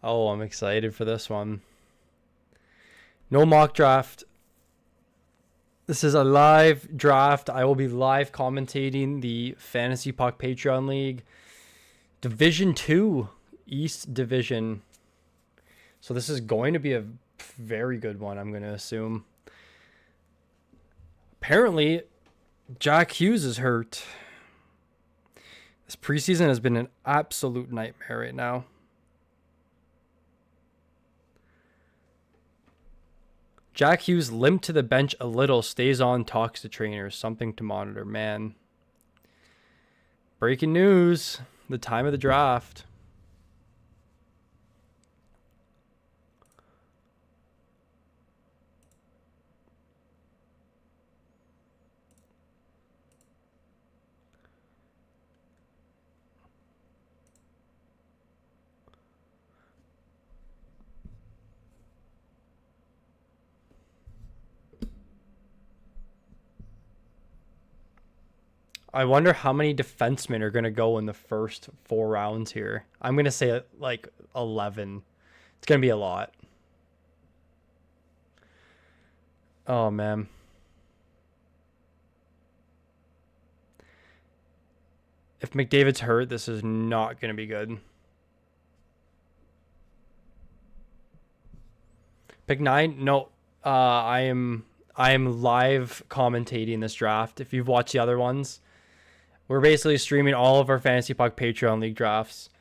Oh, I'm excited for this one. No mock draft. This is a live draft. I will be live commentating the Fantasy Puck Patreon League. Division 2, East Division. So this is going to be a very good one, I'm going to assume. Apparently, Jack Hughes is hurt. This preseason has been an absolute nightmare right now. Jack Hughes limped to the bench a little, stays on, talks to trainers. Something to monitor, man. Breaking news. The time of the draft. I wonder how many defensemen are going to go in the first 4 rounds here. I'm going to say like 11. It's going to be a lot. Oh, man. If McDavid's hurt, this is not going to be good. Pick 9? No. I am live commentating this draft. If you've watched the other ones, we're basically streaming all of our Fantasy Puck Patreon League drafts.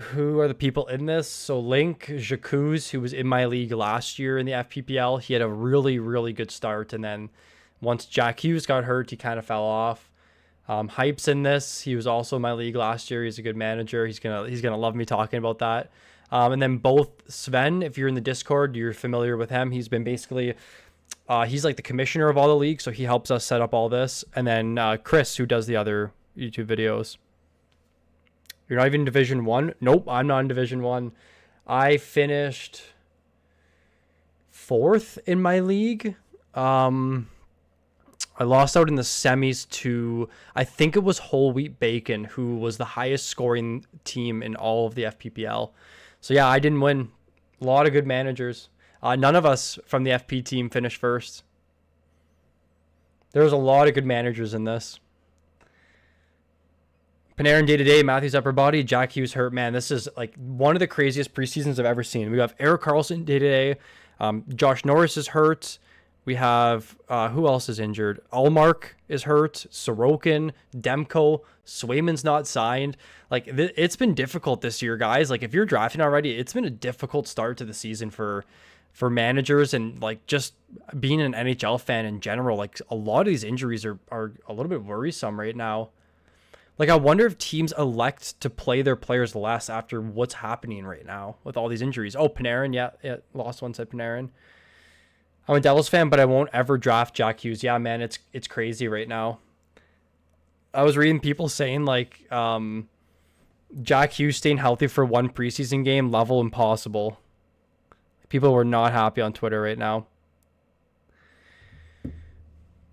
Who are the people in this? So Link Jacuz, who was in my league last year in the FPPL, he had a really, really good start. And then once Jack Hughes got hurt, he kind of fell off. Hype's in this. He was also in my league last year. He's a good manager. He's gonna love me talking about that. And then both Sven, if you're in the Discord, you're familiar with him. He's been basically... he's like the commissioner of all the leagues, so he helps us set up all this. And then Chris, who does the other YouTube videos. You're not even in Division 1? Nope, I'm not in Division 1. I finished 4th in my league. I lost out in the semis to, I think it was Whole Wheat Bacon, who was the highest scoring team in all of the FPPL. So yeah, I didn't win. A lot of good managers. None of us from the FP team finished first. There was a lot of good managers in this. Panarin day-to-day, Matthews upper body, Jack Hughes hurt. Man, this is like one of the craziest preseasons I've ever seen. We have Erik Karlsson day-to-day. Josh Norris is hurt. We have, who else is injured? Allmark is hurt. Sorokin, Demko, Swayman's not signed. Like, it's been difficult this year, guys. Like, if you're drafting already, it's been a difficult start to the season for managers, and like just being an NHL fan in general. Like, a lot of these injuries are a little bit worrisome right now. Like, I wonder if teams elect to play their players less after what's happening right now with all these injuries. Oh, Panarin. Yeah, lost one, said Panarin. I'm a Devils fan, but I won't ever draft Jack Hughes. Yeah, man, it's crazy right now. I was reading people saying like Jack Hughes staying healthy for one preseason game, level impossible. People were not happy on Twitter right now.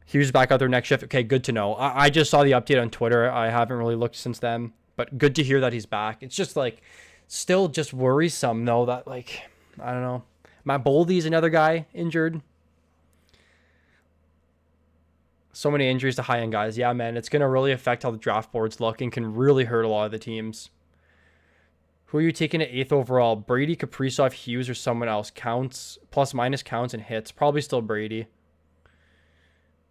Hughes back out there next shift. Okay, good to know. I just saw the update on Twitter. I haven't really looked since then, but good to hear that he's back. It's just like still just worrisome though that like, I don't know. Matt Boldy's another guy injured. So many injuries to high-end guys. Yeah, man, it's going to really affect how the draft boards look and can really hurt a lot of the teams. Who are you taking at 8th overall? Brady, Kaprizov, Hughes, or someone else? Counts, plus minus counts and hits. Probably still Brady.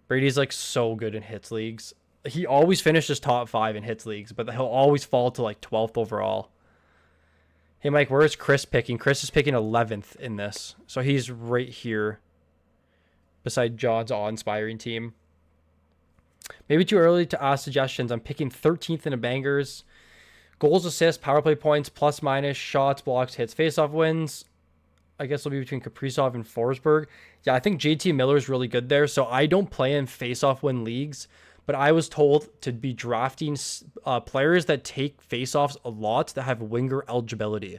Brady's like so good in hits leagues. He always finishes top 5 in hits leagues, but he'll always fall to like 12th overall. Hey, Mike, where is Chris picking? Chris is picking 11th in this. So he's right here beside John's awe-inspiring team. Maybe too early to ask suggestions. I'm picking 13th in a bangers. Goals, assists, power play points, plus minus, shots, blocks, hits, faceoff wins. I guess it'll be between Kaprizov and Forsberg. Yeah, I think JT Miller is really good there. So I don't play in faceoff win leagues, but I was told to be drafting players that take faceoffs a lot that have winger eligibility.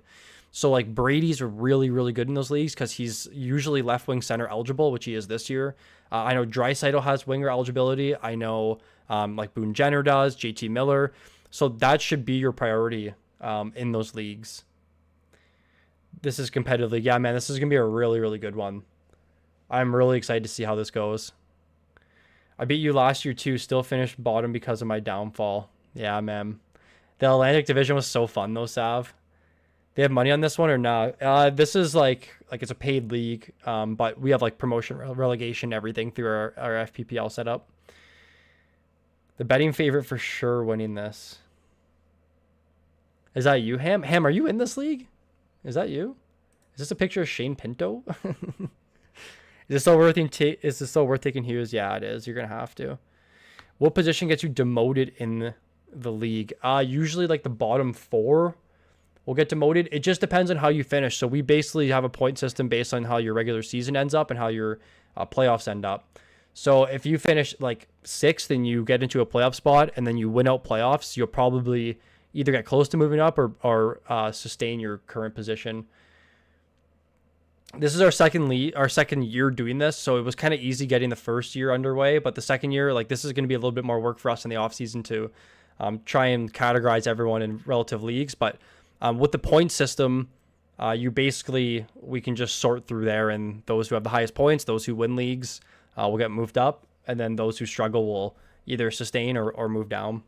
So like Brady's really, really good in those leagues because he's usually left wing center eligible, which he is this year. I know Draisaitl has winger eligibility. I know like Boone Jenner does, JT Miller. So that should be your priority in those leagues. This is competitive league. Yeah, man, this is going to be a really, really good one. I'm really excited to see how this goes. I beat you last year too. Still finished bottom because of my downfall. Yeah, man. The Atlantic Division was so fun though, Sav. They have money on this one or not? This is like it's a paid league, but we have like promotion, relegation, everything through our FPPL setup. The betting favorite for sure winning this. Is that you, Ham? Ham, are you in this league? Is that you? Is this a picture of Shane Pinto? Is this still worth taking Hughes? Yeah, it is. You're gonna have to. What position gets you demoted in the league? Usually like the bottom 4 will get demoted. It just depends on how you finish. So we basically have a point system based on how your regular season ends up and how your playoffs end up. So if you finish like 6th and you get into a playoff spot and then you win out playoffs, you'll probably either get close to moving up or sustain your current position. This is our second year doing this, so it was kind of easy getting the first year underway, but the second year, like this is going to be a little bit more work for us in the off season to try and categorize everyone in relative leagues. But with the point system, we can just sort through there, and those who have the highest points, those who win leagues, will get moved up, and then those who struggle will either sustain or move down.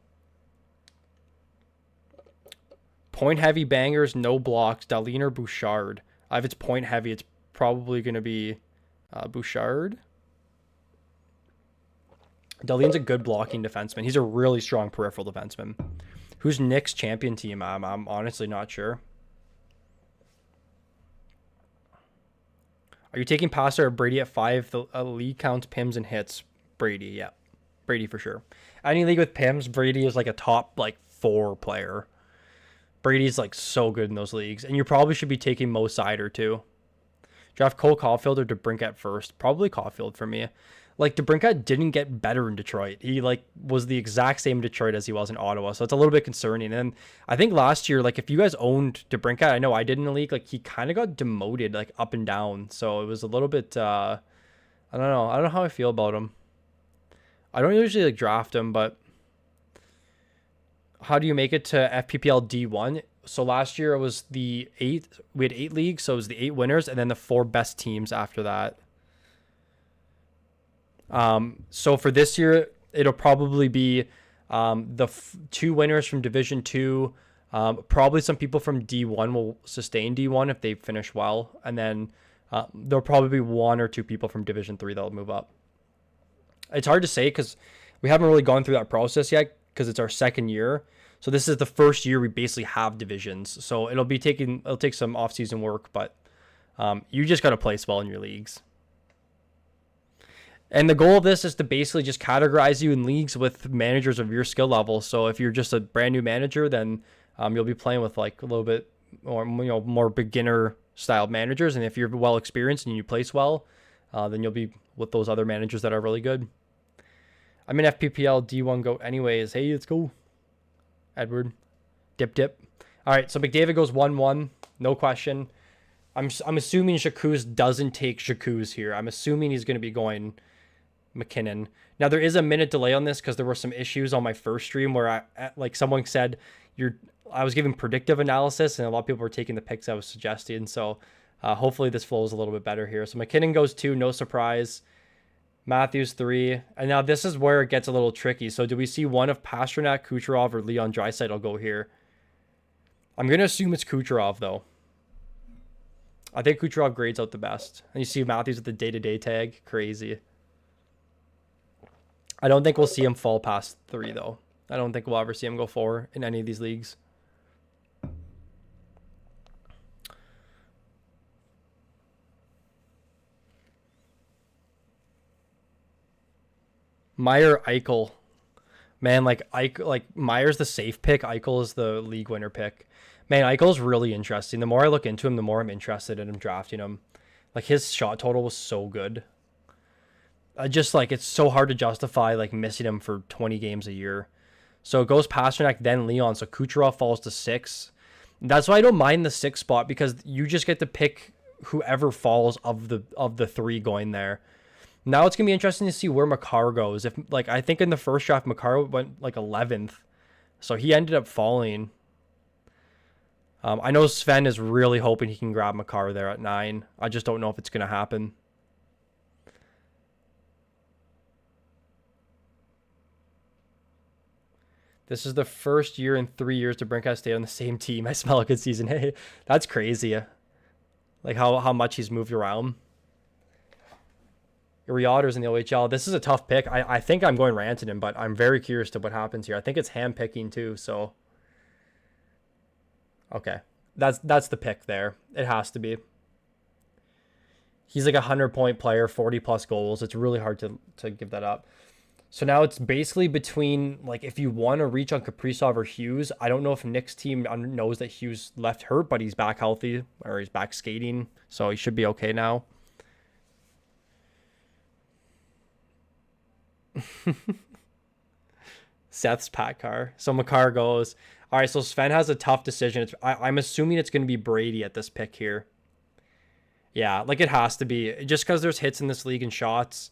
Point heavy bangers, no blocks, Dahlin or Bouchard. If it's point heavy, it's probably going to be Bouchard. Dahlin's a good blocking defenseman. He's a really strong peripheral defenseman. Who's Nick's champion team? I'm honestly not sure. Are you taking Passer or Brady at 5? The league counts PIMs and hits. Brady, yeah. Brady for sure. Any league with PIMs, Brady is like a top 4 player. Brady's so good in those leagues. And you probably should be taking Mo Sider too. Draft Cole Caulfield or DeBrincat first. Probably Caulfield for me. DeBrincat didn't get better in Detroit. He was the exact same in Detroit as he was in Ottawa. So it's a little bit concerning. And I think last year, if you guys owned DeBrincat, I know I did in the league, he kind of got demoted up and down. So it was a little bit, I don't know. I don't know how I feel about him. I don't usually draft him, but how do you make it to FPPL D1? So last year it was we had 8 leagues, so it was the 8 winners and then the 4 best teams after that. So for this year, it'll probably be the 2 winners from Division 2. Probably some people from D1 will sustain D1 if they finish well, and then there'll probably be 1 or 2 people from Division 3 that'll move up. It's hard to say because we haven't really gone through that process yet because it's our second year. So this is the first year we basically have divisions. So it'll take some off-season work, but you just got to place well in your leagues. And the goal of this is to basically just categorize you in leagues with managers of your skill level. So if you're just a brand new manager, then you'll be playing with a little bit more beginner style managers. And if you're well experienced and you place well, then you'll be with those other managers that are really good. I'm in FPPL D1 GOAT anyways. Hey, let's go. Edward. Dip. All right, so McDavid goes 1-1. No question. I'm assuming Jacuz doesn't take Jacuz here. I'm assuming he's going to be going McKinnon. Now, there is a minute delay on this because there were some issues on my first stream where someone said I was giving predictive analysis and a lot of people were taking the picks I was suggesting. So hopefully this flows a little bit better here. So McKinnon goes 2, no surprise. Matthews 3. And now this is where it gets a little tricky. So do we see one of Pastrnak, Kucherov, or Leon Draisaitl go here? I'm going to assume it's Kucherov, though. I think Kucherov grades out the best. And you see Matthews with the day-to-day tag. Crazy. I don't think we'll see him fall past 3, though. I don't think we'll ever see him go 4 in any of these leagues. Meyer, Eichel. Man, Meyer's the safe pick. Eichel is the league winner pick. Man, Eichel's really interesting. The more I look into him, the more I'm interested in him drafting him. His shot total was so good. It's so hard to justify missing him for 20 games a year. So it goes Pastrnak, then Leon. So Kucherov falls to 6. That's why I don't mind the 6 spot because you just get to pick whoever falls of the 3 going there. Now it's going to be interesting to see where Makar goes. If I think in the first draft, Makar went 11th. So he ended up falling. I know Sven is really hoping he can grab Makar there at 9. I just don't know if it's going to happen. This is the first year in 3 years to Brinkhouse stay on the same team. I smell a good season. Hey, that's crazy. Like how much he's moved around. Uriaders in the OHL. This is a tough pick. I think I'm going Rantanen, but I'm very curious to what happens here. I think it's hand picking too, so okay. That's the pick there. It has to be. He's like a 100-point player, 40 plus goals. It's really hard to give that up. So now it's basically between, like, if you want to reach on Kaprizov or Hughes. I don't know if Nick's team knows that Hughes left hurt, but he's back healthy, or he's back skating, so he should be okay now. Seth's Pat car. So Makar goes. All right, so Sven has a tough decision. I'm assuming it's going to be Brady at this pick here. Yeah, like it has to be. Just because there's hits in this league and shots,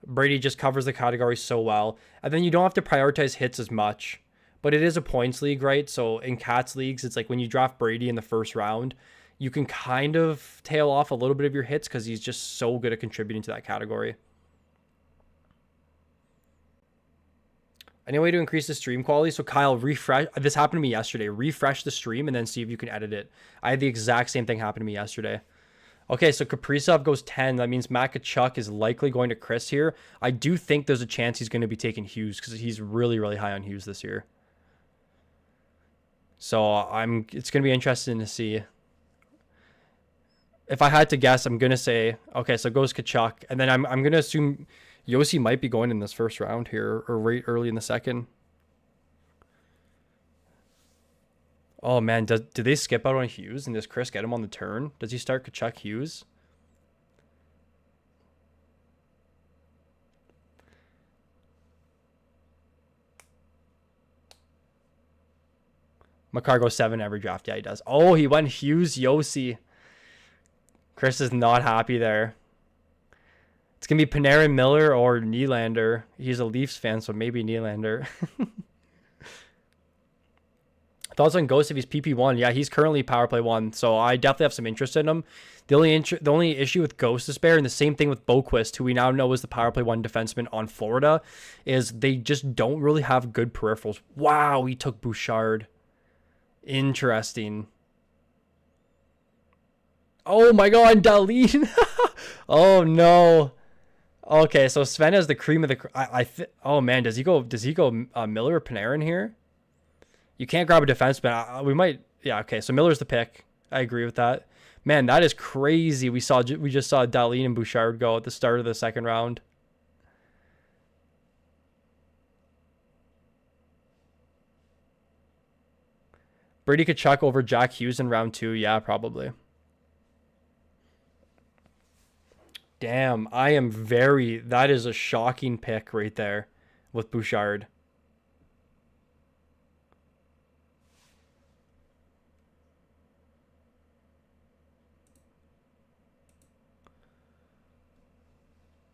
Brady just covers the category so well. And then you don't have to prioritize hits as much. But it is a points league, right? So in Cats leagues, it's like when you draft Brady in the first round, you can kind of tail off a little bit of your hits because he's just so good at contributing to that category. Any way to increase the stream quality? So Kyle, refresh. This happened to me yesterday. Refresh the stream and then see if you can edit it. I had the exact same thing happen to me yesterday. Okay, so Kaprizov goes 10. That means Matt Tkachuk is likely going to Chris here. I do think there's a chance he's going to be taking Hughes because he's really, really high on Hughes this year. So it's going to be interesting to see. If I had to guess, I'm going to say, okay, so goes Tkachuk. And then I'm going to assume Yossi might be going in this first round here or right early in the second. Oh, man. Did they skip out on Hughes? And does Chris get him on the turn? Does he start Tkachuk Hughes? Makar goes 7 every draft. Yeah, he does. Oh, he went Hughes Yossi. Chris is not happy there. It's going to be Panarin, Miller, or Nylander. He's a Leafs fan, so maybe Nylander. Thoughts on Ghost if he's PP1? Yeah, he's currently power play 1, so I definitely have some interest in him. The only issue with Ghost is Bear, and the same thing with Boquist, who we now know is the power play 1 defenseman on Florida, is they just don't really have good peripherals. Wow, he took Bouchard. Interesting. Oh my god, Dahlin. Oh no. Okay, so Sven has the cream of the. Oh man, does he go Miller or Panarin here? You can't grab a defenseman. We might. Yeah. Okay, so Miller's the pick. I agree with that. Man, that is crazy. We just saw Dahlin and Bouchard go at the start of the second round. Brady Tkachuk over Jack Hughes in round 2. Yeah, probably. Damn, that is a shocking pick right there with Bouchard.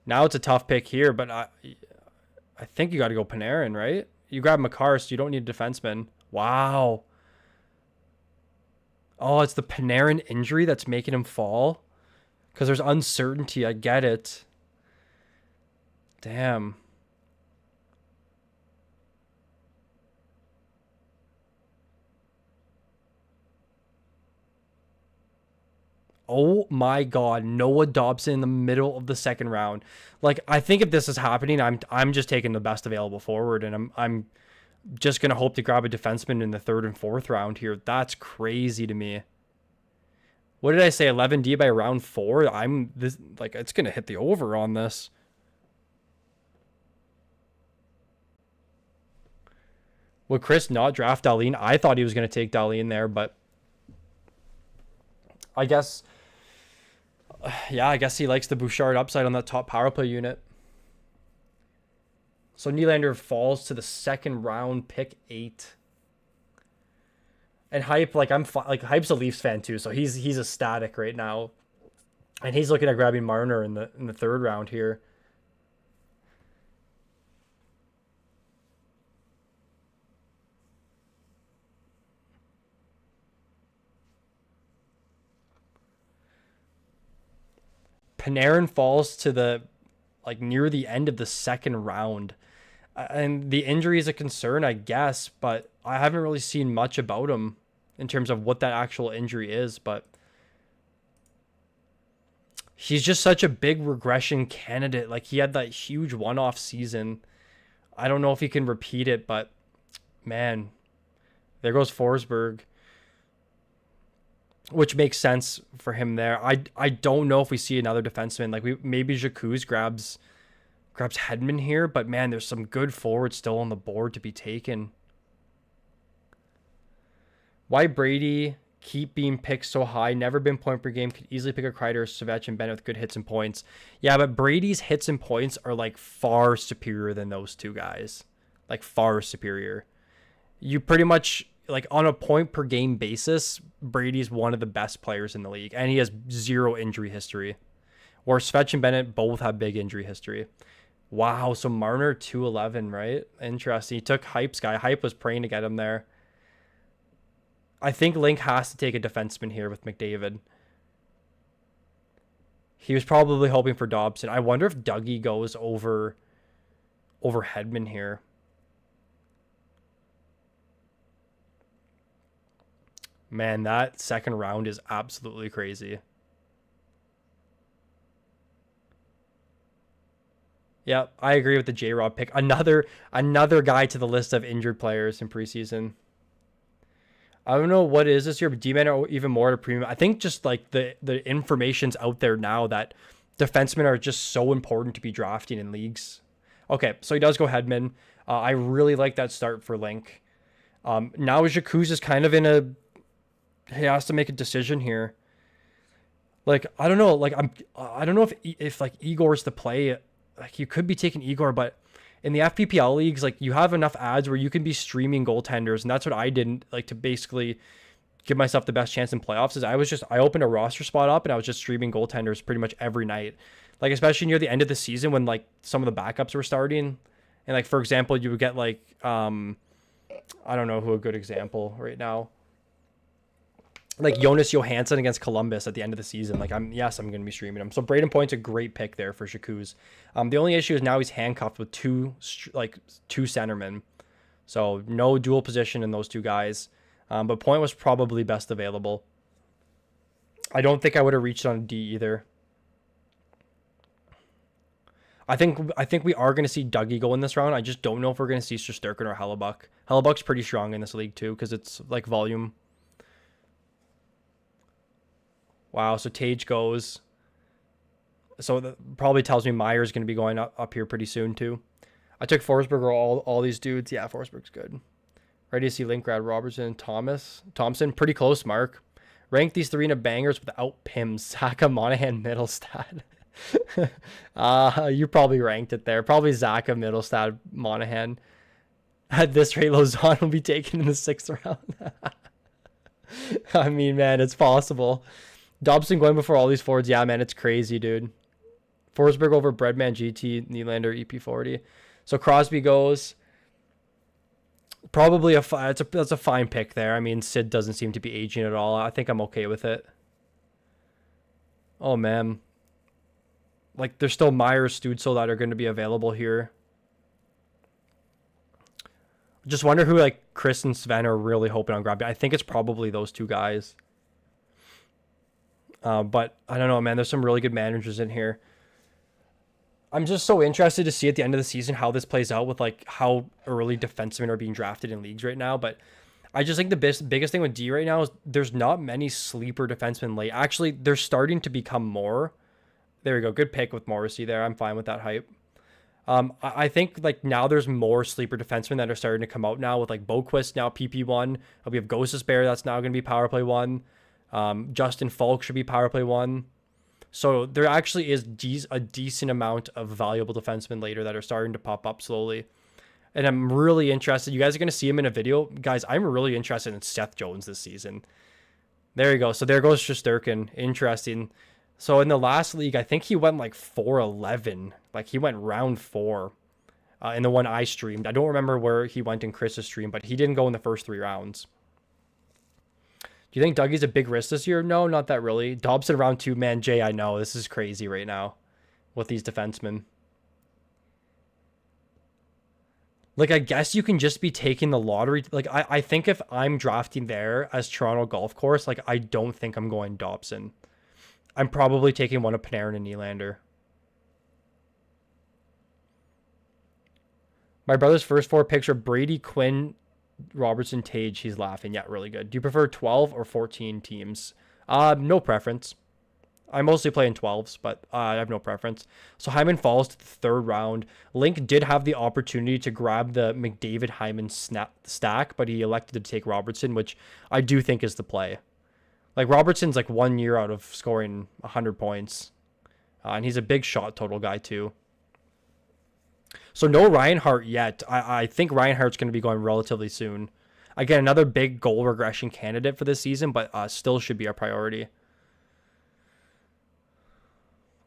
Now it's a tough pick here, but I think you got to go Panarin, right? You grab Makar, so you don't need a defenseman. Wow. Oh, it's the Panarin injury that's making him fall? Because there's uncertainty. I get it. Damn. Oh my god, Noah Dobson in the middle of the second round. Like, I think if this is happening, I'm just taking the best available forward, and I'm just gonna hope to grab a defenseman in the 3rd and 4th round here. That's crazy to me. What did I say? 11D by round 4? It's gonna hit the over on this. Would Chris not draft Dahlin? I thought he was gonna take Dahlin there, but I guess. Yeah, I guess he likes the Bouchard upside on that top power play unit. So Nylander falls to the 2nd round, pick 8. And Hype, Hype's a Leafs fan too, so he's ecstatic right now, and he's looking at grabbing Marner in the 3rd round here. Panarin falls to the like near the end of the second round. And the injury is a concern, I guess, but I haven't really seen much about him in terms of what that actual injury is, but he's just such a big regression candidate. Like, he had that huge one-off season. I don't know if he can repeat it, but man, there goes Forsberg, which makes sense for him there. I don't know if we see another defenseman. Like, maybe Jacuz grabs Hedman here, but man, there's some good forwards still on the board to be taken. Why Brady keep being picked so high? Never been point per game. Could easily pick a Kreider, Savech, and Bennett with good hits and points. Yeah, but Brady's hits and points are like far superior than those two guys. Like, far superior. You pretty much, like, on a point per game basis, Brady's one of the best players in the league, and he has zero injury history. Where Svech and Bennett both have big injury history. Wow, so Marner 211, right? Interesting. He took Hype's guy. Hype was praying to get him there. I think Link has to take a defenseman here with McDavid. He was probably hoping for Dobson. I wonder if Dougie goes over Hedman here. Man, that second round is absolutely crazy. Yeah, I agree with the J-Rob pick. Another guy to the list of injured players in preseason. I don't know what it is this year, but D-men are even more at a premium. I think just like the information's out there now that defensemen are just so important to be drafting in leagues. Okay, so he does go Hedman. I really like that start for Link. Now Jacuz is kind of in a... He has to make a decision here. Like, I don't know. Like, I don't know if like Igor's the play. Like, you could be taking Igor, but in the FPPL leagues, like, you have enough ads where you can be streaming goaltenders, and that's what I did, like, to basically give myself the best chance in playoffs. Is I opened a roster spot up and I was just streaming goaltenders pretty much every night. Like, especially near the end of the season when like some of the backups were starting, and like, for example, you would get like I don't know who a good example right now. Like Jonas Johansson against Columbus at the end of the season. Like, I'm going to be streaming him. So Braden Point's a great pick there for Jacuz. The only issue is now he's handcuffed with two centermen. So no dual position in those two guys. But Point was probably best available. I don't think I would have reached on a D either. I think we are going to see Dougie go in this round. I just don't know if we're going to see Shesterkin or Hellebuck. Hellebuck's pretty strong in this league too because it's like volume. Wow, so Tage goes. So that probably tells me Meyer's going to be going up here pretty soon too. I took Forsberg or all these dudes. Yeah, Forsberg's good. Ready to see Linkrad, Robertson, Thompson. Pretty close, Mark. Rank these three in a bangers without Pims. Saka, Monahan, Middlestad. You probably ranked it there. Probably Zaka, Middlestad, Monahan. At this rate, Lozon will be taken in the 6th round. I mean, man, it's possible. Dobson going before all these forwards. Yeah, man, it's crazy, dude. Forsberg over Breadman, GT, Nylander, EP40. So Crosby goes. Probably that's a fine pick there. I mean, Sid doesn't seem to be aging at all. I think I'm okay with it. Oh, man. Like, there's still Myers, Stützle that are going to be available here. Just wonder who, like, Chris and Sven are really hoping on grabbing. I think it's probably those two guys. But I don't know, man. There's some really good managers in here. I'm just so interested to see at the end of the season how this plays out with like how early defensemen are being drafted in leagues right now. But I just think the biggest thing with D right now is there's not many sleeper defensemen late. Actually, they're starting to become more. There we go. Good pick with Morrissey there. I'm fine with that hype. I think like now there's more sleeper defensemen that are starting to come out now with like Boquist now PP1. We have Gosses Bear that's now going to be power play 1. Justin Falk should be power play 1. So there actually is a decent amount of valuable defensemen later that are starting to pop up slowly. And I'm really interested. You guys are going to see him in a video. Guys, I'm really interested in Seth Jones this season. There you go. So there goes Shesterkin. Interesting. So in the last league, I think he went like 4-11. Like he went round 4 in the one I streamed. I don't remember where he went in Chris's stream, but he didn't go in the first 3 rounds. Do you think Dougie's a big risk this year? No, not that really. Dobson round 2, man. Jay, I know this is crazy right now with these defensemen. Like, I guess you can just be taking the lottery. Like, I think if I'm drafting there as Toronto Golf Course, like, I don't think I'm going Dobson. I'm probably taking one of Panarin and Nylander. My brother's first 4 picks are Brady, Quinn, Robertson, Tage. He's laughing. Yeah, really good. Do you prefer 12 or 14 teams? No preference. I mostly play in 12s, but I have no preference. So Hyman falls to the 3rd round. Link did have the opportunity to grab the McDavid-Hyman stack, but he elected to take Robertson, which I do think is the play. Like, Robertson's like 1 year out of scoring 100 points. And he's a big shot total guy, too. So no Reinhart yet. I think Reinhart's going to be going relatively soon. Again, another big goal regression candidate for this season, but still should be our priority.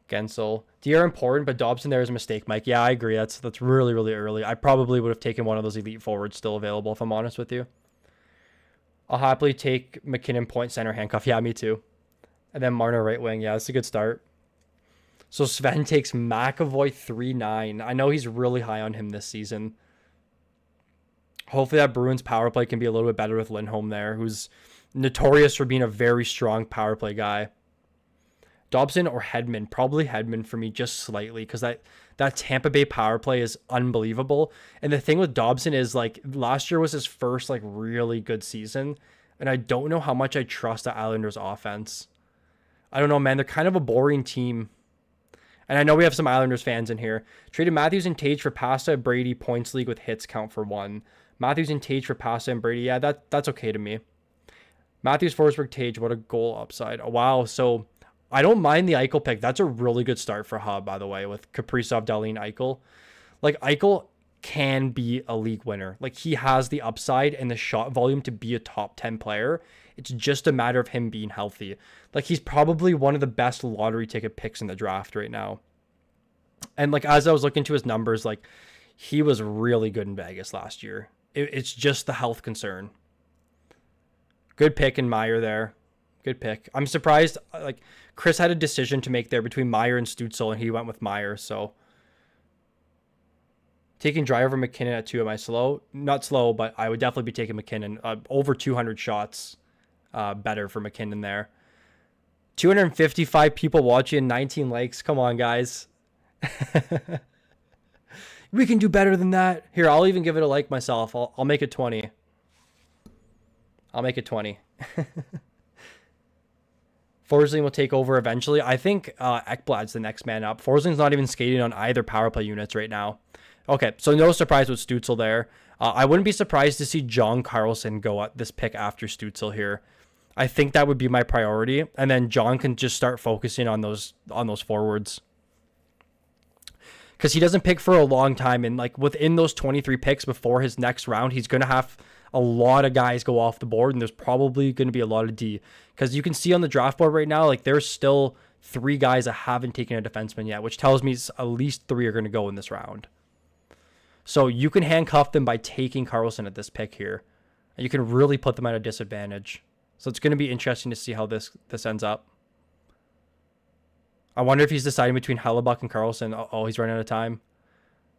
Gensel. D are important, but Dobson there is a mistake, Mike. Yeah, I agree. That's really, really early. I probably would have taken one of those elite forwards still available, if I'm honest with you. I'll happily take McKinnon point center handcuff. Yeah, me too. And then Marner right wing. Yeah, that's a good start. So Sven takes McAvoy 3-9. I know he's really high on him this season. Hopefully that Bruins power play can be a little bit better with Lindholm there, who's notorious for being a very strong power play guy. Dobson or Hedman? Probably Hedman for me, just slightly, because that Tampa Bay power play is unbelievable. And the thing with Dobson is, like, last year was his first, like, really good season, and I don't know how much I trust the Islanders offense. I don't know, man. They're kind of a boring team. And I know we have some Islanders fans in here. Traded Matthews and Tage for Pasta, Brady, points league with hits count for 1. Matthews and Tage for Pasta and Brady. Yeah, that's okay to me. Matthews, Forsberg, Tage. What a goal upside. Oh, wow. So I don't mind the Eichel pick. That's a really good start for Hub, by the way, with Kaprizov, Dahlin, Eichel. Like, Eichel can be a league winner. Like, he has the upside and the shot volume to be a top 10 player. It's just a matter of him being healthy. Like, he's probably one of the best lottery ticket picks in the draft right now. And, like, as I was looking to his numbers, like, he was really good in Vegas last year. It's just the health concern. Good pick in Meyer there. Good pick. I'm surprised, like, Chris had a decision to make there between Meyer and Stützle, and he went with Meyer, so. Taking Dry over McKinnon at 2, am I slow? Not slow, but I would definitely be taking McKinnon. Over 200 shots better for McKinnon there. 255 people watching, 19 likes. Come on, guys. We can do better than that. Here, I'll even give it a like myself. I'll make it 20. I'll make it 20. Forsling will take over eventually. I think Ekblad's the next man up. Forsling's not even skating on either power play units right now. Okay, so no surprise with Stützle there. I wouldn't be surprised to see John Carlson go at this pick after Stützle here. I think that would be my priority, and then John can just start focusing on those forwards. Because he doesn't pick for a long time, and like within those 23 picks before his next round, he's going to have a lot of guys go off the board, and there's probably going to be a lot of D. Because you can see on the draft board right now, like there's still 3 guys that haven't taken a defenseman yet, which tells me at least 3 are going to go in this round. So you can handcuff them by taking Carlson at this pick here. And you can really put them at a disadvantage. So it's going to be interesting to see how this ends up. I wonder if he's deciding between Hellebuck and Carlson. Oh, he's running out of time.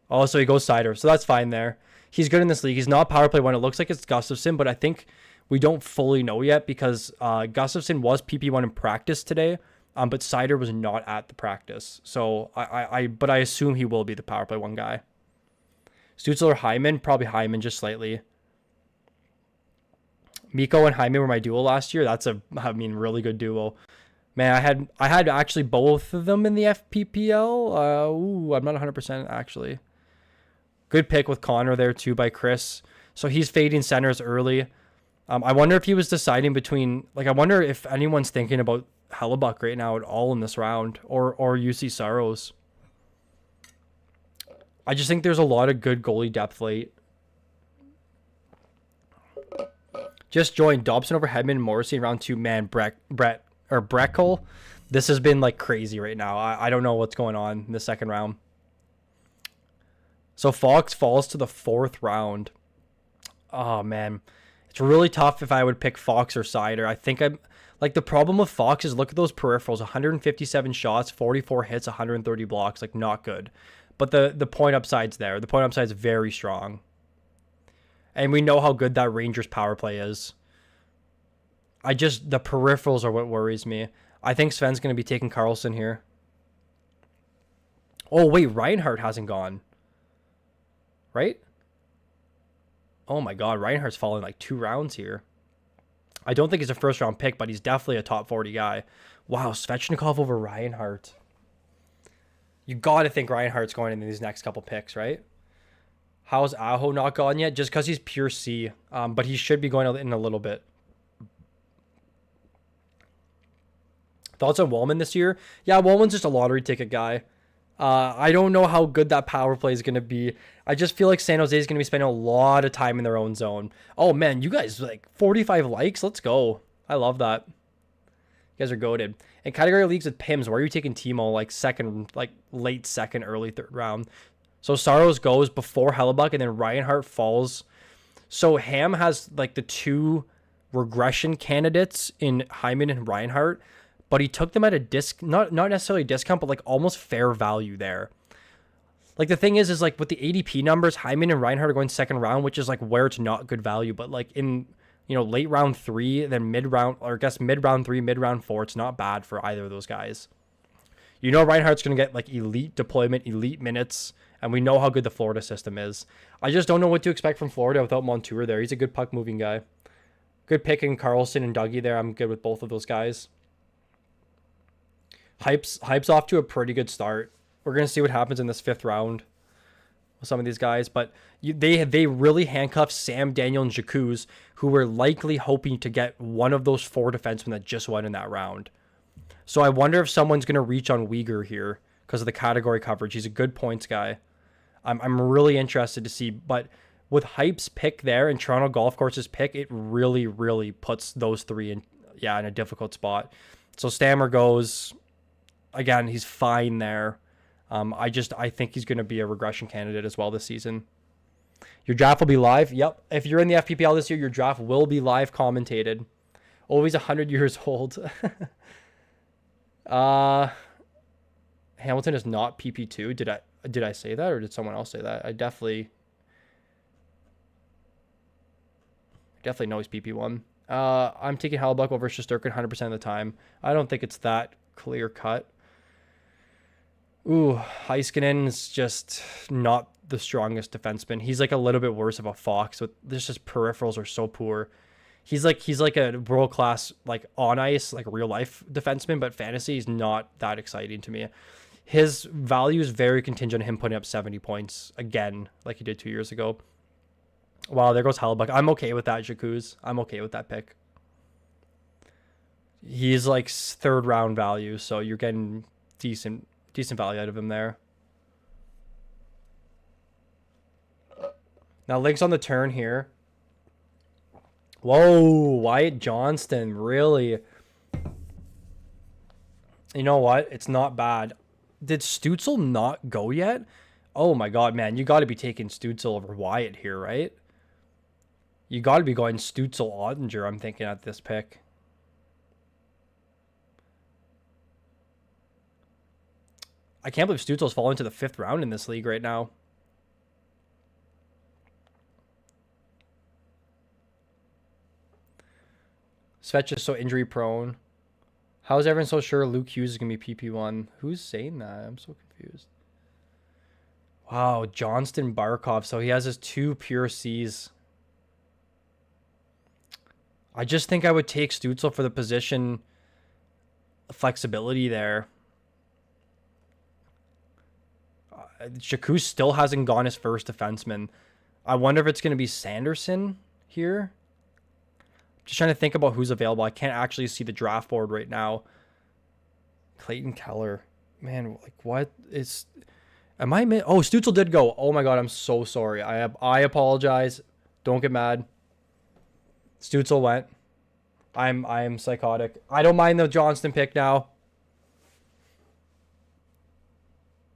Oh, so he goes Sider. So that's fine there. He's good in this league. He's not power play one. It looks like it's Gustafsson, but I think we don't fully know yet because Gustafsson was PP1 in practice today, but Sider was not at the practice. So but I assume he will be the power play one guy. Stützle or Hyman? Probably Hyman, just slightly. Mikko and Hyman were my duo last year. That's really good duo. Man, I had actually both of them in the FPPL. I'm not 100% actually. Good pick with Connor there too by Chris. So he's fading centers early. I wonder if he was deciding between, like, I wonder if anyone's thinking about Hellebuck right now at all in this round or UC Saros. I just think there's a lot of good goalie depth late. Just joined Dobson over Hedman and Morrissey in round 2. Man, Breckel. This has been like crazy right now. I don't know what's going on in the second round. So Fox falls to the 4th round. Oh man, It's really tough if I would pick Fox or Sider. I think I'm like the problem with Fox is look at those peripherals: 157 shots, 44 hits, 130 blocks. Like not good, but the point upside's there. The point upside's very strong, and we know how good that Rangers power play is. The peripherals are what worries me. I think Sven's going to be taking Karlsson here. Oh wait, Reinhardt hasn't gone, right? Oh my God, Reinhardt's fallen like 2 rounds here. I don't think he's a first round pick, but he's definitely a top 40 guy. Wow, Svechnikov over Reinhardt. You got to think Reinhardt's going into these next couple picks, right? How's Aho not gone yet? Just because he's pure C, but he should be going in a little bit. Thoughts on Wallman this year? Yeah, Wallman's just a lottery ticket guy. I don't know how good that power play is going to be. I just feel like San Jose is going to be spending a lot of time in their own zone. Oh, man, you guys, like 45 likes. Let's go. I love that. You guys are goated. In category leagues with Pims, where are you taking Timo? Like second, like late second, early third round. So Saros goes before Hellebuck, and then Reinhardt falls. So Ham has like the 2 regression candidates in Hyman and Reinhardt, but he took them at a not necessarily a discount, but like almost fair value there. Like the thing is like with the ADP numbers, Hyman and Reinhardt are going second round, which is like where it's not good value. But like in, late round 3, then mid round 3, mid round 4, it's not bad for either of those guys. Reinhardt's going to get like elite deployment, elite minutes, and we know how good the Florida system is. I just don't know what to expect from Florida without Montour there. He's a good puck moving guy. Good pick in Karlsson and Dougie there. I'm good with both of those guys. Hype's off to a pretty good start. We're going to see what happens in this 5th round with some of these guys. But they really handcuffed Sam, Daniel, and Jacuz, who were likely hoping to get one of those 4 defensemen that just went in that round. So I wonder if someone's going to reach on Uyghur here because of the category coverage. He's a good points guy. I'm really interested to see. But with Hype's pick there and Toronto Golf Course's pick, it really, really puts those 3 in a difficult spot. So Stammer goes... Again, he's fine there. I think he's going to be a regression candidate as well this season. Your draft will be live. Yep. If you're in the FPPL this year, your draft will be live commentated. Always 100 years old. Hamilton is not PP2. Did I say that or did someone else say that? I definitely know he's PP1. I'm taking Hellebuck over Shesterkin 100% of the time. I don't think it's that clear cut. Ooh, Heiskanen is just not the strongest defenseman. He's like a little bit worse of a Fox. With his peripherals are so poor. He's like a world class like on ice like real life defenseman, but fantasy is not that exciting to me. His value is very contingent on him putting up 70 points again, like he did 2 years ago. Wow, there goes Hellebuck. I'm okay with that, Jacuz. I'm okay with that pick. He's like 3rd round value, so you're getting decent value out of him there. Now, Link's on the turn here. Whoa, Wyatt Johnston, really? You know what? It's not bad. Did Stützle not go yet? Oh my God, man. You got to be taking Stützle over Wyatt here, right? You got to be going Stützle Ottinger, I'm thinking, at this pick. I can't believe Stützle's fallen to the 5th round in this league right now. Svech is so injury prone. How is everyone so sure Luke Hughes is going to be PP1? Who's saying that? I'm so confused. Wow, Johnston Barkov. So he has his 2 pure Cs. I just think I would take Stützle for the position flexibility there. Jacuz still hasn't gone his first defenseman. I wonder if it's going to be Sanderson here. Just trying to think about who's available. I can't actually see the draft board right now. Clayton Keller. Man, like what is... Am I... Oh, Stützle did go. Oh my God, I'm so sorry. I apologize. Don't get mad. Stützle went. I'm psychotic. I don't mind the Johnston pick now.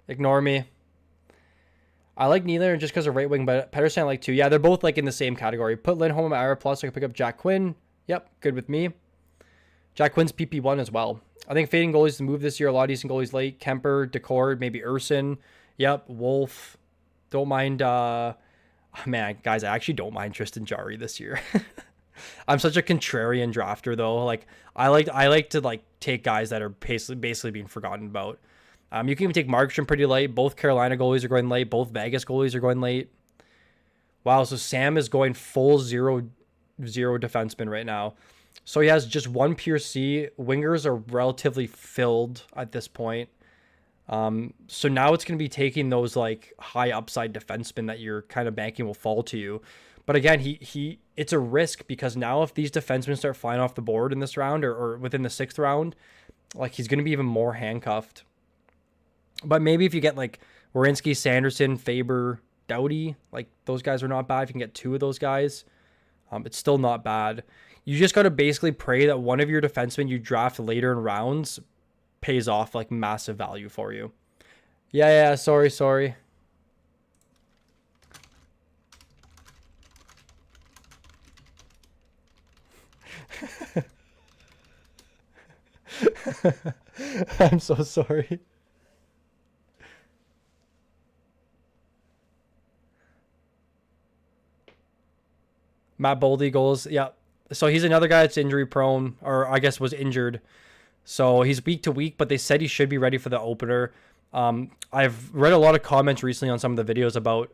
Ignore me. I like Nylander just because of right wing, but Pedersen I like too. Yeah, they're both like in the same category. Put Lindholm at IR plus. I can pick up Jack Quinn. Yep, good with me. Jack Quinn's PP1 as well. I think fading goalies to move this year. A lot of decent goalies late. Kemper, Decord, maybe Urson. Yep, Wolf. Don't mind. Man, guys, I actually don't mind Tristan Jarry this year. I'm such a contrarian drafter though. Like I like to like take guys that are basically being forgotten about. You can even take Markstrom pretty late. Both Carolina goalies are going late. Both Vegas goalies are going late. Wow, so Sam is going full zero defenseman right now. So he has just one pure C. Wingers are relatively filled at this point. So now it's going to be taking those like high upside defensemen that you're kind of banking will fall to you. But again, it's a risk because now if these defensemen start flying off the board in this round or within the 6th round, like he's going to be even more handcuffed. But maybe if you get like Werenski, Sanderson, Faber, Doughty, like those guys are not bad. If you can get 2 of those guys, it's still not bad. You just got to basically pray that one of your defensemen you draft later in rounds pays off like massive value for you. Yeah, sorry. I'm so sorry. Matt Boldy goals. Yeah. So he's another guy that's injury prone, or I guess was injured. So he's week to week, but they said he should be ready for the opener. I've read a lot of comments recently on some of the videos about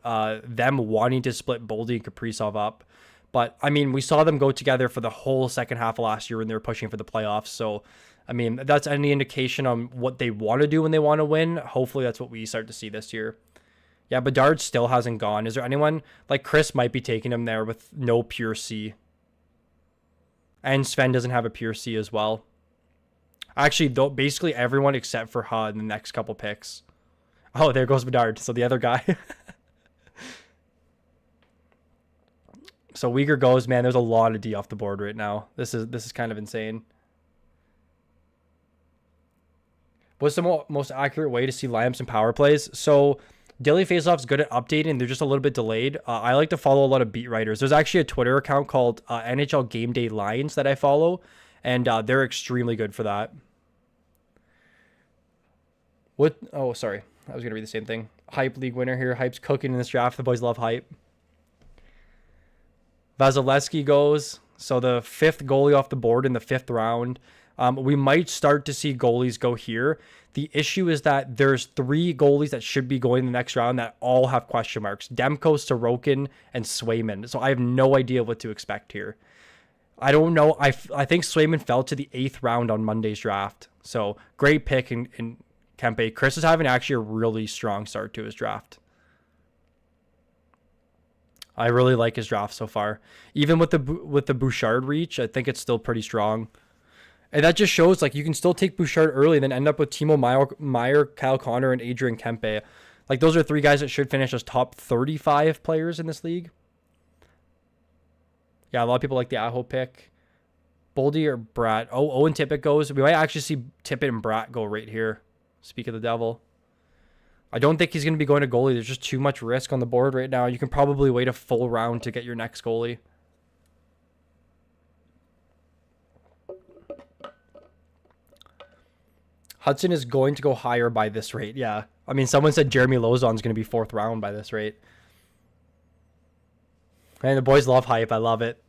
them wanting to split Boldy and Kaprizov up. But, I mean, we saw them go together for the whole second half of last year when they were pushing for the playoffs. So, I mean, that's any indication on what they want to do when they want to win. Hopefully that's what we start to see this year. Yeah, Bedard still hasn't gone. Is there anyone? Like, Chris might be taking him there with no pure C. And Sven doesn't have a pure C as well. Actually, though, basically everyone except for HUD in the next couple picks. Oh, there goes Bedard. So the other guy. So Uyghur goes, man. There's a lot of D off the board right now. This is kind of insane. What's the most accurate way to see lineups and power plays? So daily faceoff's good at updating. They're just a little bit delayed. I like to follow a lot of beat writers. There's actually a Twitter account called NHL Game Day Lines that I follow, and they're extremely good for that. What? Oh, sorry. I was going to read the same thing. Hype league winner here. Hype's cooking in this draft. The boys love Hype. Vasilevsky goes. So the 5th goalie off the board in the 5th round. We might start to see goalies go here. The issue is that there's 3 goalies that should be going in the next round that all have question marks. Demko, Sorokin, and Swayman. So I have no idea what to expect here. I don't know. I think Swayman fell to the 8th round on Monday's draft. So great pick in Kempe. Chris is having actually a really strong start to his draft. I really like his draft so far. Even with the Bouchard reach, I think it's still pretty strong. And that just shows like you can still take Bouchard early and then end up with Timo Meier, Kyle Connor, and Adrian Kempe. Like those are 3 guys that should finish as top 35 players in this league. Yeah, a lot of people like the Aho pick. Boldy or Bratt. Oh, Owen Tippett goes. We might actually see Tippett and Bratt go right here. Speak of the devil. I don't think he's going to be going to goalie. There's just too much risk on the board right now. You can probably wait a full round to get your next goalie. Hudson is going to go higher by this rate. Yeah. I mean, someone said Jeremy Lozon's going to be 4th round by this rate. And the boys love Hype. I love it.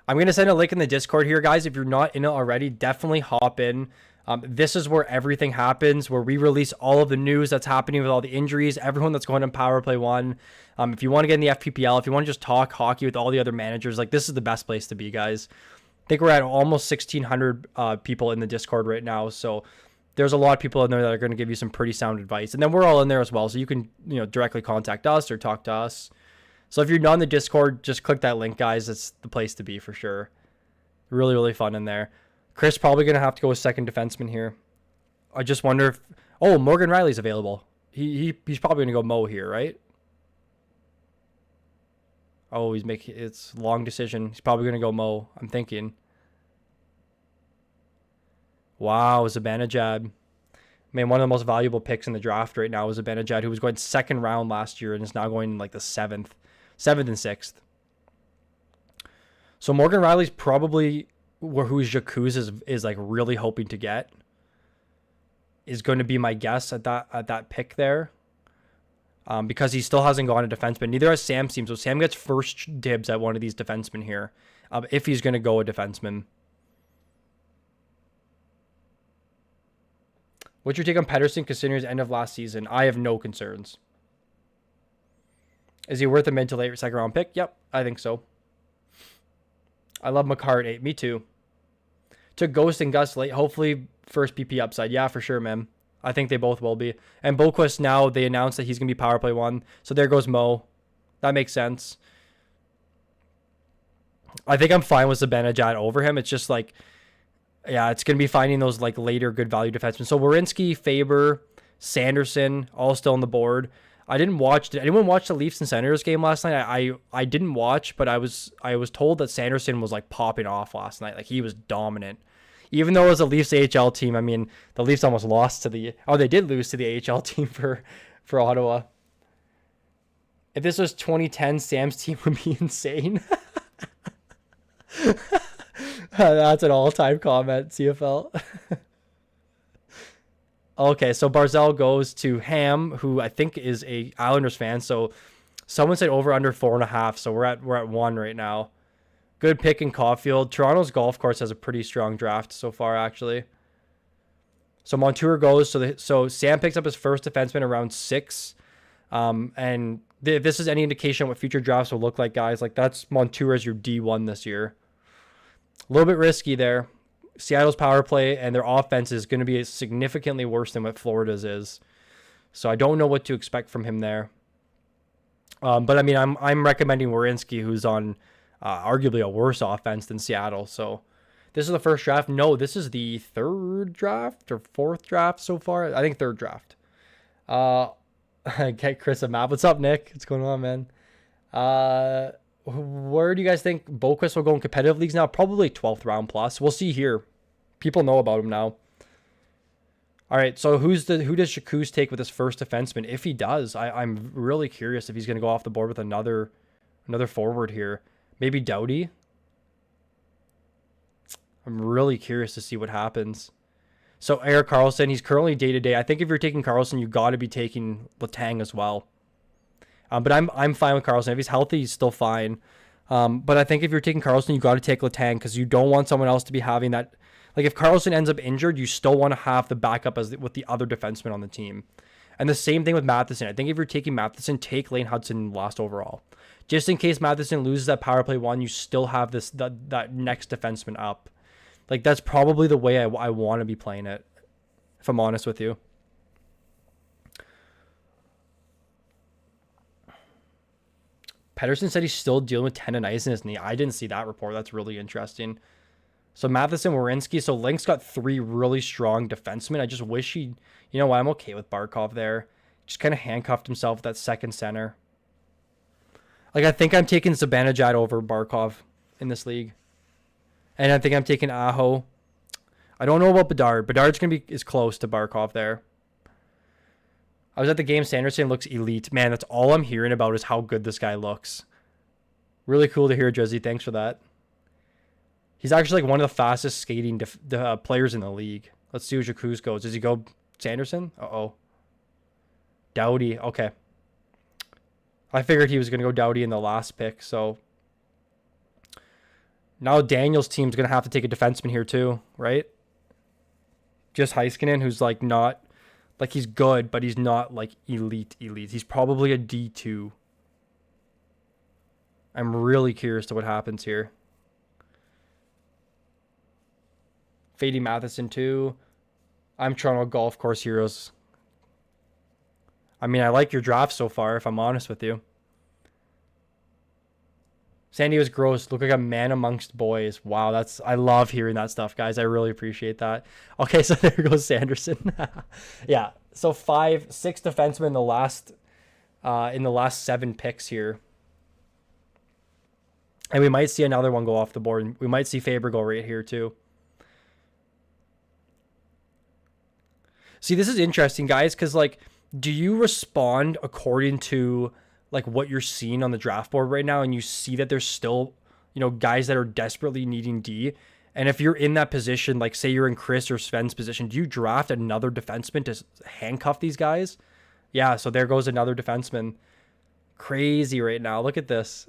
I'm going to send a link in the Discord here, guys. If you're not in it already, definitely hop in. This is where everything happens, where we release all of the news that's happening with all the injuries, everyone that's going on Power Play 1. If you want to get in the FPPL, if you want to just talk hockey with all the other managers, like this is the best place to be, guys. I think we're at almost 1,600 people in the Discord right now, so there's a lot of people in there that are going to give you some pretty sound advice. And then we're all in there as well, so you can directly contact us or talk to us. So if you're not in the Discord, just click that link, guys. It's the place to be for sure. Really, really fun in there. Chris probably going to have to go with 2nd defenseman here. I just wonder if... Oh, Morgan Riley's available. He's probably going to go Mo here, right? Oh, it's a long decision. He's probably going to go Mo, I'm thinking. Wow, Zibanejad. mean, one of the most valuable picks in the draft right now is Zibanejad, who was going second round last year and is now going like the seventh and sixth. So Morgan Riley's probably who Jacuz is like really hoping to get. Is going to be my guess at that pick there. Because he still hasn't gone a defenseman. Neither has Sam's team. So Sam gets first dibs at one of these defensemen here. If he's going to go a defenseman. What's your take on Pettersson considering his end of last season? I have no concerns. Is he worth a mid to late second round pick? Yep, I think so. I love McCart 8. Me too. Took Ghost and Gus late. Hopefully first PP upside. Yeah, for sure, man. I think they both will be. And Boquist now, they announced that he's going to be power play 1. So there goes Mo. That makes sense. I think I'm fine with Zibanejad over him. It's just like, yeah, it's going to be finding those like later good value defensemen. So Werenski, Faber, Sanderson, all still on the board. I didn't watch. Did anyone watch the Leafs and Senators game last night? I didn't watch, but I was told that Sanderson was like popping off last night. Like he was dominant. Even though it was a Leafs AHL team, I mean, the Leafs almost lost to they did lose to the AHL team for Ottawa. If this was 2010, Sam's team would be insane. That's an all-time comment, CFL. Okay, so Barzell goes to Ham, who I think is a Islanders fan. So someone said over under 4.5. So we're at 1 right now. Good pick in Caulfield. Toronto's golf course has a pretty strong draft so far, actually. So Montour goes. So Sam picks up his first defenseman around 6. And if this is any indication of what future drafts will look like, guys, like that's Montour as your D1 this year. A little bit risky there. Seattle's power play and their offense is going to be significantly worse than what Florida's is. So I don't know what to expect from him there. But I mean, I'm recommending Werenski, who's on arguably a worse offense than Seattle. So this is the first draft. No, this is the third draft or fourth draft so far. I think third draft. Get Chris a map. What's up, Nick? What's going on, man? Where do you guys think Boquist will go in competitive leagues now? Probably 12th round plus. We'll see here. People know about him now. All right, so who does Jacuz take with his first defenseman? If he does, I'm really curious if he's going to go off the board with another forward here. Maybe Doughty. I'm really curious to see what happens. So Erik Karlsson, he's currently day-to-day. I think if you're taking Karlsson, you got to be taking Letang as well. But I'm fine with Karlsson. If he's healthy, he's still fine. But I think if you're taking Karlsson, you got to take Letang because you don't want someone else to be having that. Like if Karlsson ends up injured, you still want to have the backup with the other defenseman on the team. And the same thing with Matheson. I think if you're taking Matheson, take Lane Hudson last overall. Just in case Matheson loses that power play 1, you still have that next defenseman up. Like that's probably the way I want to be playing it, if I'm honest with you. Pettersson said he's still dealing with tendonitis in his knee. I didn't see that report. That's really interesting. So Matheson, Werenski. So Link's got 3 really strong defensemen. I just wish you know what? I'm okay with Barkov there. Just kind of handcuffed himself with that second center. Like I think I'm taking Zibanejad over Barkov in this league. And I think I'm taking Aho. I don't know about Bedard. Bedard's is close to Barkov there. I was at the game. Sanderson looks elite. Man, that's all I'm hearing about is how good this guy looks. Really cool to hear, Jesse. Thanks for that. He's actually like one of the fastest skating players in the league. Let's see who Jacuz goes. Does he go Sanderson? Uh-oh. Doughty. Okay. I figured he was going to go Doughty in the last pick, so... Now Daniel's team's going to have to take a defenseman here too, right? Just Heiskanen, who's like not... Like he's good, but he's not like elite. He's probably a D2. I'm really curious to what happens here. Fady Matheson too. I'm Toronto Golf Course Heroes. I mean, I like your draft so far, if I'm honest with you. Sandy was gross. Look like a man amongst boys. Wow, I love hearing that stuff, guys. I really appreciate that. Okay, so there goes Sanderson. Yeah, so 6 defensemen in the last 7 picks here. And we might see another one go off the board. We might see Faber go right here too. See, this is interesting, guys, because like, do you respond according to like what you're seeing on the draft board right now, and you see that there's still, guys that are desperately needing D, and if you're in that position, like say you're in Chris or Sven's position, do you draft another defenseman to handcuff these guys? Yeah, so there goes another defenseman. Crazy right now. Look at this.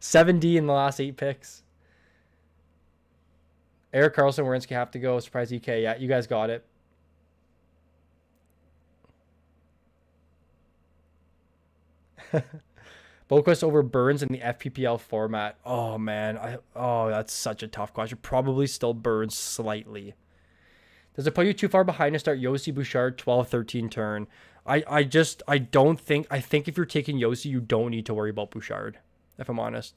7D in the last 8 picks. Eric Carlson, Werenski have to go. Surprise EK. Yeah, you guys got it. Boquist over Burns in the FPPL format. Oh man, that's such a tough question. Probably still Burns slightly. Does it put you too far behind to start Yossi Bouchard 12-13 turn? I think if you're taking Yossi, you don't need to worry about Bouchard, if I'm honest.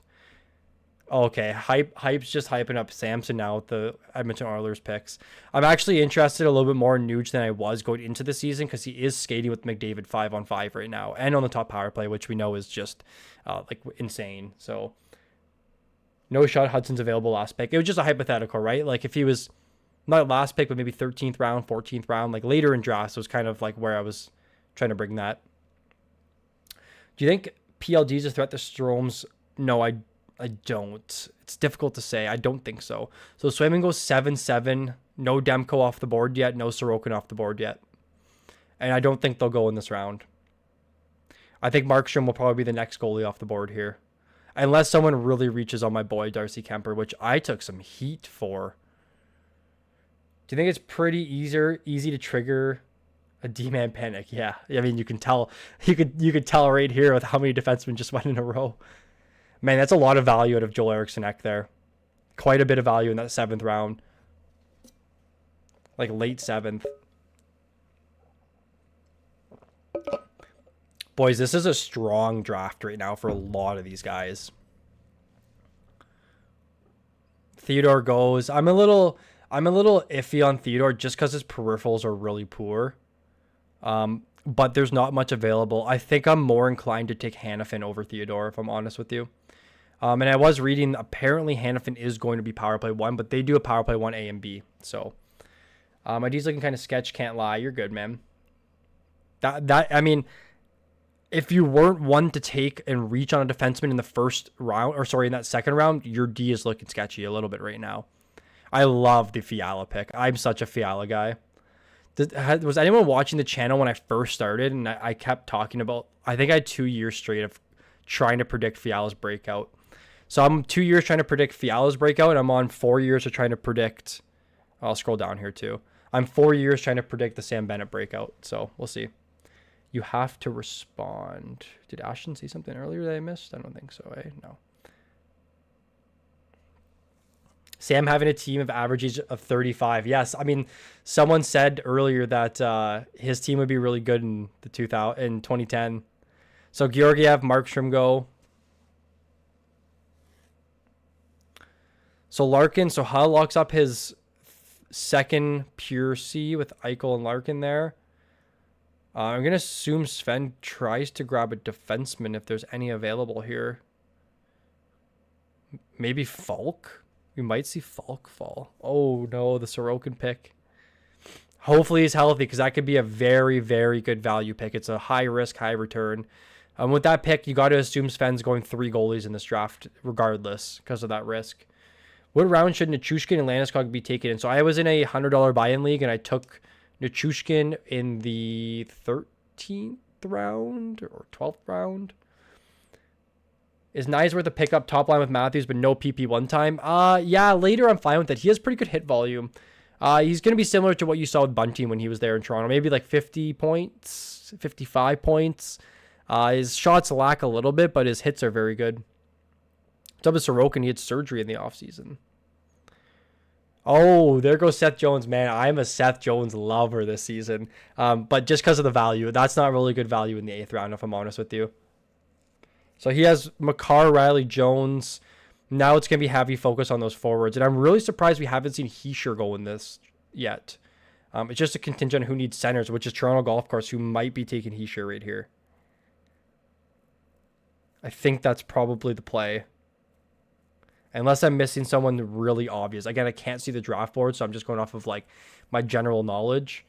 Okay, hype's just hyping up Samson now with the Edmonton Oilers picks. I'm actually interested a little bit more in Nuge than I was going into the season because he is skating with McDavid 5-on-5 right now and on the top power play, which we know is just like insane. So no shot Hudson's available last pick. It was just a hypothetical, right? Like if he was not last pick, but maybe 13th round, 14th round, like later in drafts was kind of like where I was trying to bring that. Do you think PLD is a threat to Strome's? No, I don't. It's difficult to say. I don't think so. So Swayman goes 7-7. No Demko off the board yet. No Sorokin off the board yet. And I don't think they'll go in this round. I think Markstrom will probably be the next goalie off the board here. Unless someone really reaches on my boy Darcy Kemper, which I took some heat for. Do you think it's pretty easy to trigger a D-man panic? Yeah. I mean, you can tell. You could tell right here with how many defensemen just went in a row. Man, that's a lot of value out of Joel Eriksson-Ek there. Quite a bit of value in that 7th round. Like late 7th. Boys, this is a strong draft right now for a lot of these guys. Theodore goes. I'm a little iffy on Theodore just because his peripherals are really poor. But there's not much available. I think I'm more inclined to take Hannafin over Theodore, if I'm honest with you. And I was reading, apparently Hannafin is going to be power play 1, but they do a power play 1 A and B. So my D's looking kind of sketch, can't lie. You're good, man. I mean, if you weren't one to take and reach on a defenseman in the first round, or sorry, in that second round, your D is looking sketchy a little bit right now. I love the Fiala pick. I'm such a Fiala guy. Was anyone watching the channel when I first started? And I kept talking about, I think I had 2 years straight of trying to predict Fiala's breakout. So I'm 2 years trying to predict Fiala's breakout, and I'm on 4 years of trying to predict, I'll scroll down here too. I'm 4 years trying to predict the Sam Bennett breakout. So we'll see. You have to respond. Did Ashton say something earlier that I missed? I don't think so, eh? No. Sam having a team of averages of 35. Yes, I mean, someone said earlier that his team would be really good in 2010. So Georgiev, Markstrom go. So Larkin, so Hull locks up his second pure C with Eichel and Larkin there. I'm going to assume Sven tries to grab a defenseman if there's any available here. Maybe Falk? We might see Falk fall. Oh, no, the Sorokin pick. Hopefully he's healthy because that could be a very, very good value pick. It's a high risk, high return. With that pick, you got to assume Sven's going 3 goalies in this draft regardless because of that risk. What round should Nichushkin and Landeskog be taken in? So I was in a $100 buy-in league and I took Nichushkin in the 13th round or 12th round. Is Nyes worth a pickup top line with Matthews, but no PP one time? Yeah, later I'm fine with it. He has pretty good hit volume. He's going to be similar to what you saw with Bunting when he was there in Toronto. Maybe like 50 points, 55 points. His shots lack a little bit, but his hits are very good. What's up with Sorokin? He had surgery in the offseason. Oh, there goes Seth Jones, man. I'm a Seth Jones lover this season. But just because of the value, that's not really good value in the 8th round, if I'm honest with you. So he has Makar, Riley, Jones. Now it's going to be heavy focus on those forwards. And I'm really surprised we haven't seen Heischer go in this yet. It's just a contingent on who needs centers, which is Toronto Golf Course, who might be taking Heischer right here. I think that's probably the play. Unless I'm missing someone really obvious. Again, I can't see the draft board, so I'm just going off of like my general knowledge.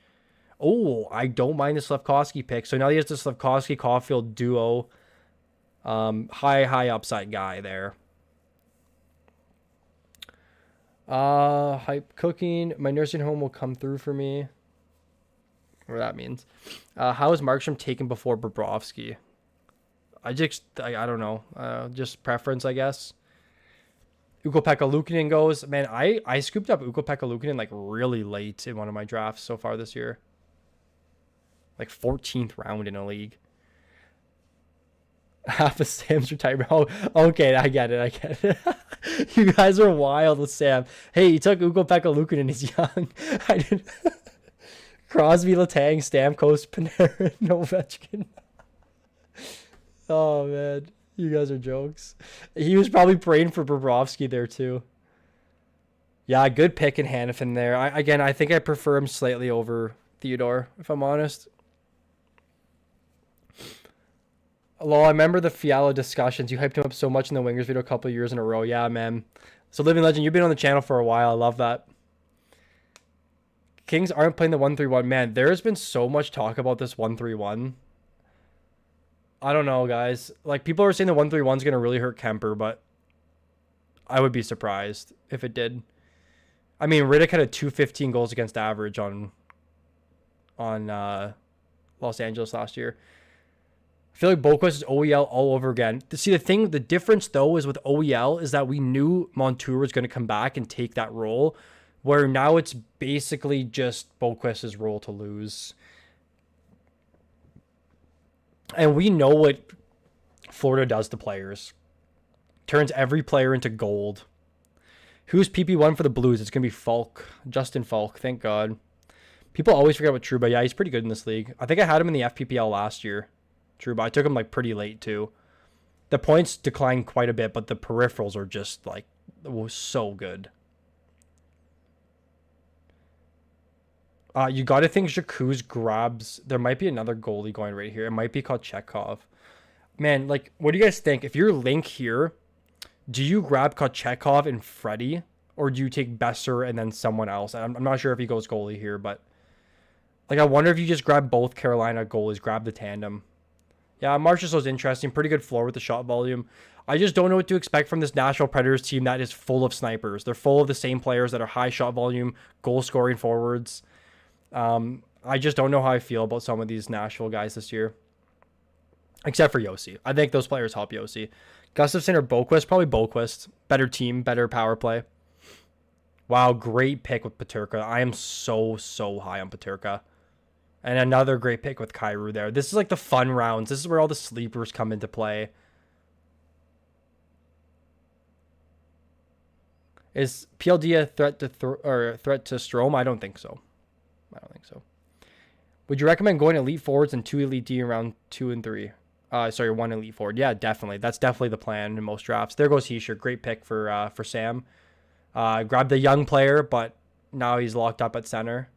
Oh, I don't mind the Slafkovsky pick. So now he has the Slafkovsky-Caulfield duo. High upside guy there. Hype cooking. My nursing home will come through for me. What that means. How is Markstrom taken before Bobrovsky? I don't know. Just preference, I guess. Ukko-Pekka Luukkonen goes. Man, I scooped up Ukko-Pekka Luukkonen like really late in one of my drafts so far this year. Like 14th round in a league. Half of Sam's retirement. Oh, okay, I get it. You guys are wild with Sam. Hey, he took Ukko-Pekka Luukkonen. He's young. I didn't. Crosby, Letang, Stamkos, Panarin, Ovechkin. Oh, man. You guys are jokes. He was probably praying for Bobrovsky there, too. Yeah, good pick in Hanifin there. I think I prefer him slightly over Theodore, if I'm honest. Lol, I remember the Fiala discussions. You hyped him up so much in the Wingers video a couple of years in a row. Yeah, man. So, Living Legend, you've been on the channel for a while. I love that. Kings aren't playing the 1-3-1. Man, there's been so much talk about this 1-3-1. I don't know, guys. Like, people are saying the 1-3-1 is going to really hurt Kemper, but I would be surprised if it did. I mean, Riddick had a 215 goals against average on Los Angeles last year. I feel like Boquist is OEL all over again. See, the difference, though, is with OEL is that we knew Montour was going to come back and take that role, where now it's basically just Boquist's role to lose. And we know what Florida does to players. Turns every player into gold. Who's PP1 for the Blues? It's going to be Falk. Justin Falk, thank God. People always forget about Trouba. Yeah, he's pretty good in this league. I think I had him in the FPPL last year. Trouba. I took him like pretty late too. The points declined quite a bit, but the peripherals are just like so good. You got to think Jacuz grabs. There might be another goalie going right here. It might be called Chekhov. Man, like, what do you guys think? If you're Link here, do you grab Kochetkov and Freddie? Or do you take Besser and then someone else? I'm not sure if he goes goalie here, but like, I wonder if you just grab both Carolina goalies, grab the tandem. Yeah, Marchessault's interesting. Pretty good floor with the shot volume. I just don't know what to expect from this Nashville Predators team that is full of snipers. They're full of the same players that are high shot volume, goal-scoring forwards. I just don't know how I feel about some of these Nashville guys this year. Except for Yossi. I think those players help Yossi. Gustafsson or Boquist? Probably Boquist. Better team, better power play. Wow, great pick with Peterka. I am so high on Peterka. And another great pick with Kyrou there. This is like the fun rounds. This is where all the sleepers come into play. Is PLD a threat to threat to Strome? I don't think so. Would you recommend going elite forwards and 2 elite D in round 2 and 3? 1 elite forward. Yeah, definitely. That's definitely the plan in most drafts. There goes Heischer. Great pick for Sam. Grabbed the young player, but now he's locked up at center.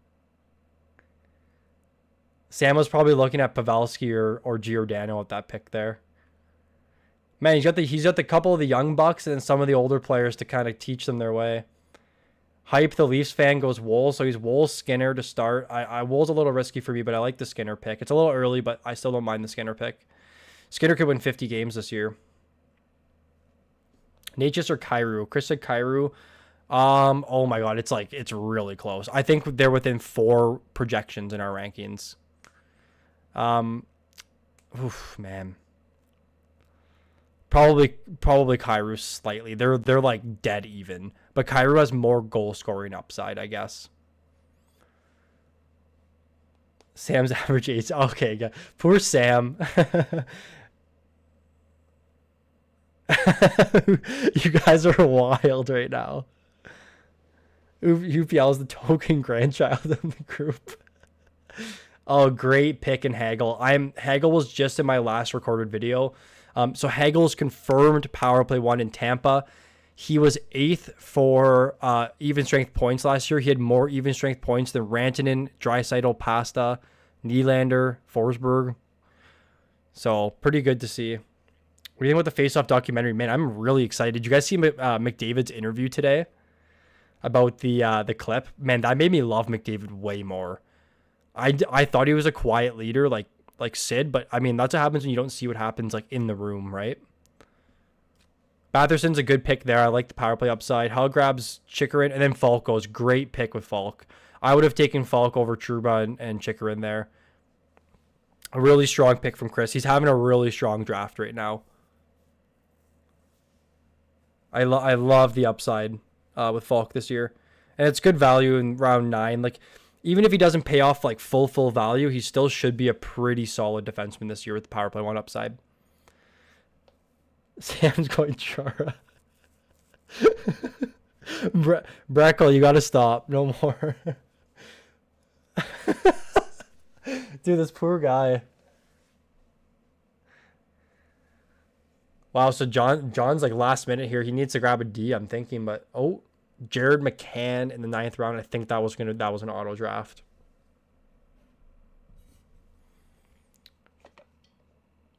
Sam was probably looking at Pavelski or Giordano at that pick there. Man, he's got the couple of the young bucks and then some of the older players to kind of teach them their way. Hype, the Leafs fan, goes Wool. So he's Wool, Skinner to start. Wool's a little risky for me, but I like the Skinner pick. It's a little early, but I still don't mind the Skinner pick. Skinner could win 50 games this year. Natchez or Kyrou? Chris said Kyrou. Oh my God, it's really close. I think they're within 4 projections in our rankings. Man. Probably Kyrou slightly. They're like dead even. But Kyrou has more goal scoring upside, I guess. Sam's average age. Okay, yeah. Poor Sam. You guys are wild right now. UPL is the token grandchild of the group. Oh, great pick in Hagel. Hagel was just in my last recorded video. So Hagel's confirmed power play 1 in Tampa. He was 8th for even strength points last year. He had more even strength points than Rantanen, Draisaitl, Pasta, Nylander, Forsberg. So pretty good to see. What do you think about the Face-Off documentary? Man, I'm really excited. Did you guys see McDavid's interview today about the clip? Man, that made me love McDavid way more. I thought he was a quiet leader like Sid, but I mean, that's what happens when you don't see what happens like in the room, right? Batherson's a good pick there. I like the power play upside. Hull grabs Chikrin, and then Falk goes. Great pick with Falk. I would have taken Falk over Trouba and Chikrin there. A really strong pick from Chris. He's having a really strong draft right now. I love the upside with Falk this year. And it's good value in round 9. Like, even if he doesn't pay off like full value, he still should be a pretty solid defenseman this year with the power play 1 upside. Sam's going Chara. Breckle, you gotta stop. No more. Dude, this poor guy. Wow, so John's like last minute here. He needs to grab a D, I'm thinking, but Jared McCann in the 9th round. I think that was an auto draft.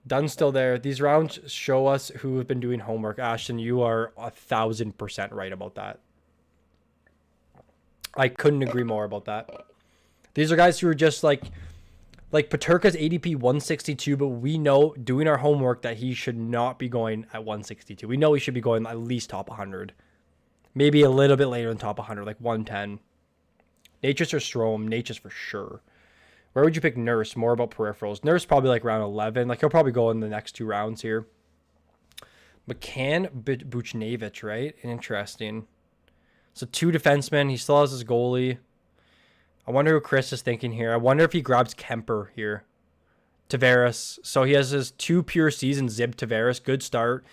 Dunn's still there. These rounds show us who have been doing homework. Ashton, you are 1,000% right about that. I couldn't agree more about that. These are guys who are just like Peterka's ADP 162, but we know doing our homework that he should not be going at 162. We know he should be going at least top 100. Maybe a little bit later than top 100, like 110. Natchez or Strome? Natchez for sure. Where would you pick Nurse? More about peripherals. Nurse probably like round 11. Like he'll probably go in the next 2 rounds here. McCann, Buchnevich, right? Interesting. So 2 defensemen. He still has his goalie. I wonder who Chris is thinking here. I wonder if he grabs Kemper here. Tavares. So he has his 2 pure seasons. Zib Tavares. Good start.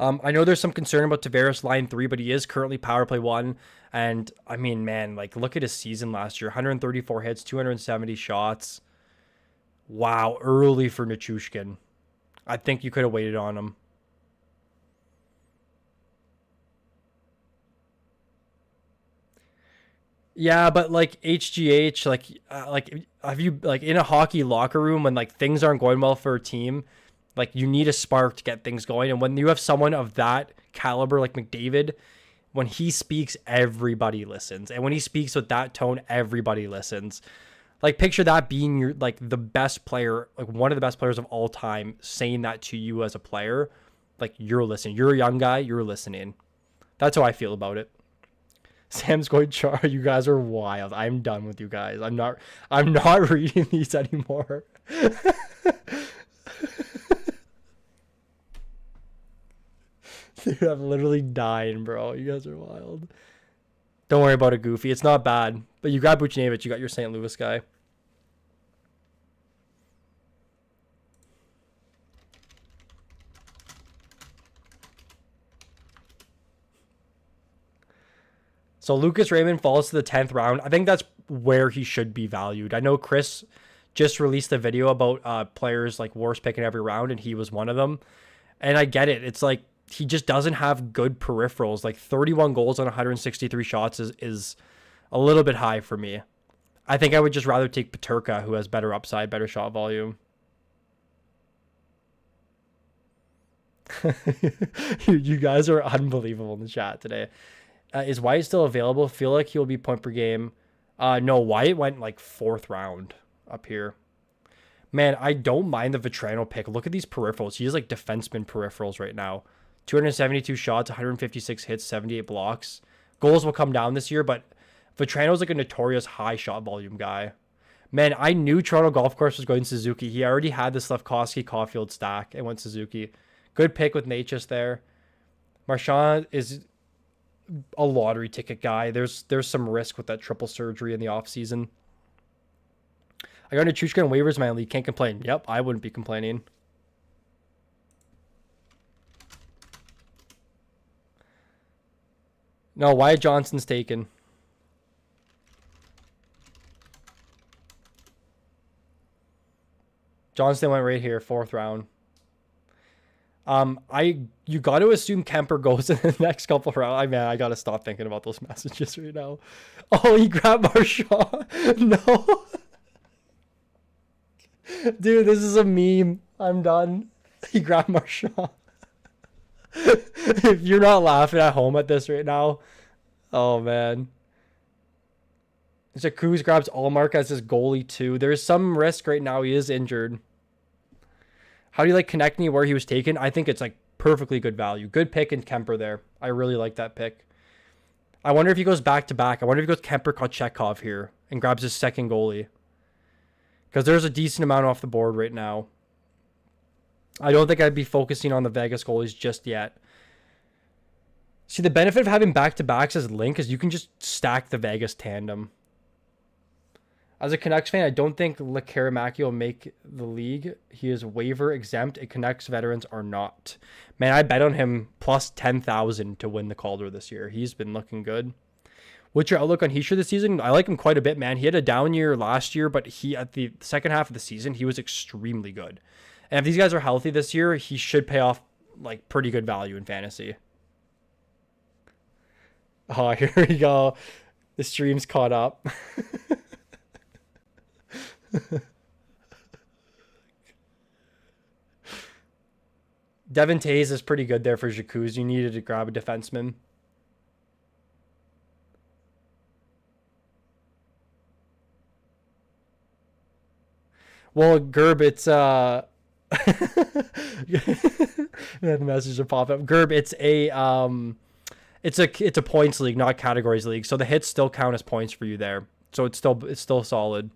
I know there's some concern about Tavares line 3, but he is currently power play 1. And I mean, man, like look at his season last year. 134 hits, 270 shots. Wow, early for Nichushkin. I think you could have waited on him. Yeah, but like HGH, like have you like in a hockey locker room when like things aren't going well for a team, like you need a spark to get things going. And when you have someone of that caliber like McDavid, when he speaks, everybody listens. And when he speaks with that tone, everybody listens. Like picture that being your like the best player, like one of the best players of all time, saying that to you as a player. Like you're listening. You're a young guy, you're listening. That's how I feel about it. Sam's going Char. You guys are wild. I'm done with you guys. I'm not reading these anymore. Dude, I'm literally dying, bro. You guys are wild. Don't worry about it, Goofy. It's not bad. But you got Buchnevich. You got your St. Louis guy. So Lucas Raymond falls to the 10th round. I think that's where he should be valued. I know Chris just released a video about players like worst pick in every round, and he was one of them. And I get it. It's like he just doesn't have good peripherals. Like 31 goals on 163 shots is a little bit high for me. I think I would just rather take Peterka, who has better upside, better shot volume. You guys are unbelievable in the chat today. Is Wyatt still available? Feel like he'll be point per game. No, Wyatt went like 4th round up here. Man, I don't mind the Vetrano pick. Look at these peripherals. He has like defenseman peripherals right now. 272 shots, 156 hits, 78 blocks. Goals will come down this year, but Vetrano's like a notorious high shot volume guy. Man, I knew Toronto Golf Course was going Suzuki. He already had the Slafkovsky Caulfield stack and went Suzuki. Good pick with Natchez there. Marchand is a lottery ticket guy. There's some risk with that triple surgery in the offseason. I got Nichushkin and waivers in my league. Can't complain. Yep, I wouldn't be complaining. No, Wyatt Johnson's taken. Johnston went right here, 4th round. You got to assume Kemper goes in the next couple of rounds. I mean, I got to stop thinking about those messages right now. Oh, he grabbed Marchand. No. Dude, this is a meme. I'm done. He grabbed Marchand. If you're not laughing at home at this right now, oh man. Zakuz grabs Allmark as his goalie too. There's some risk right now. He is injured. How do you like connecting where he was taken? I think it's like perfectly good value. Good pick in Kemper there. I really like that pick. I wonder if he goes back to back. I wonder if he goes Kemper Kochetkov here and grabs his second goalie. Because there's a decent amount off the board right now. I don't think I'd be focusing on the Vegas goalies just yet. See, the benefit of having back-to-backs as Link is you can just stack the Vegas tandem. As a Canucks fan, I don't think Lekaramaki will make the league. He is waiver exempt, and Canucks veterans are not. Man, I bet on him plus 10,000 to win the Calder this year. He's been looking good. What's your outlook on Hischier this season? I like him quite a bit, man. He had a down year last year, but he at the second half of the season, he was extremely good. And if these guys are healthy this year, he should pay off like pretty good value in fantasy. Oh, here we go. The stream's caught up. Devin Tays is pretty good there for Jacuz. You needed to grab a defenseman. Well, Gerb, it's the message will pop up. Gerb, it's a points league, not categories league. So the hits still count as points for you there. So it's still solid.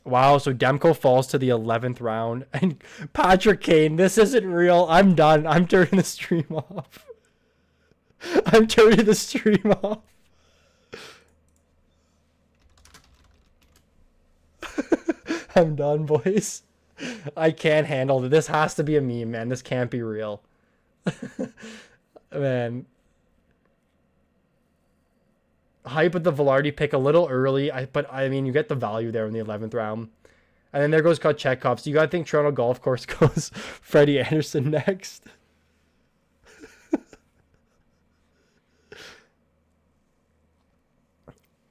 Wow, so Demko falls to the 11th round. And Patrick Kane, this isn't real. I'm done. I'm turning the stream off. I'm turning the stream off. I'm done, boys. I can't handle it. This has to be a meme, man. This can't be real. Man. Hype with the Velarde pick a little early, but I mean, you get the value there in the 11th round. And then there goes Kochetkov. So you got to think Toronto Golf Course goes Freddie Anderson next.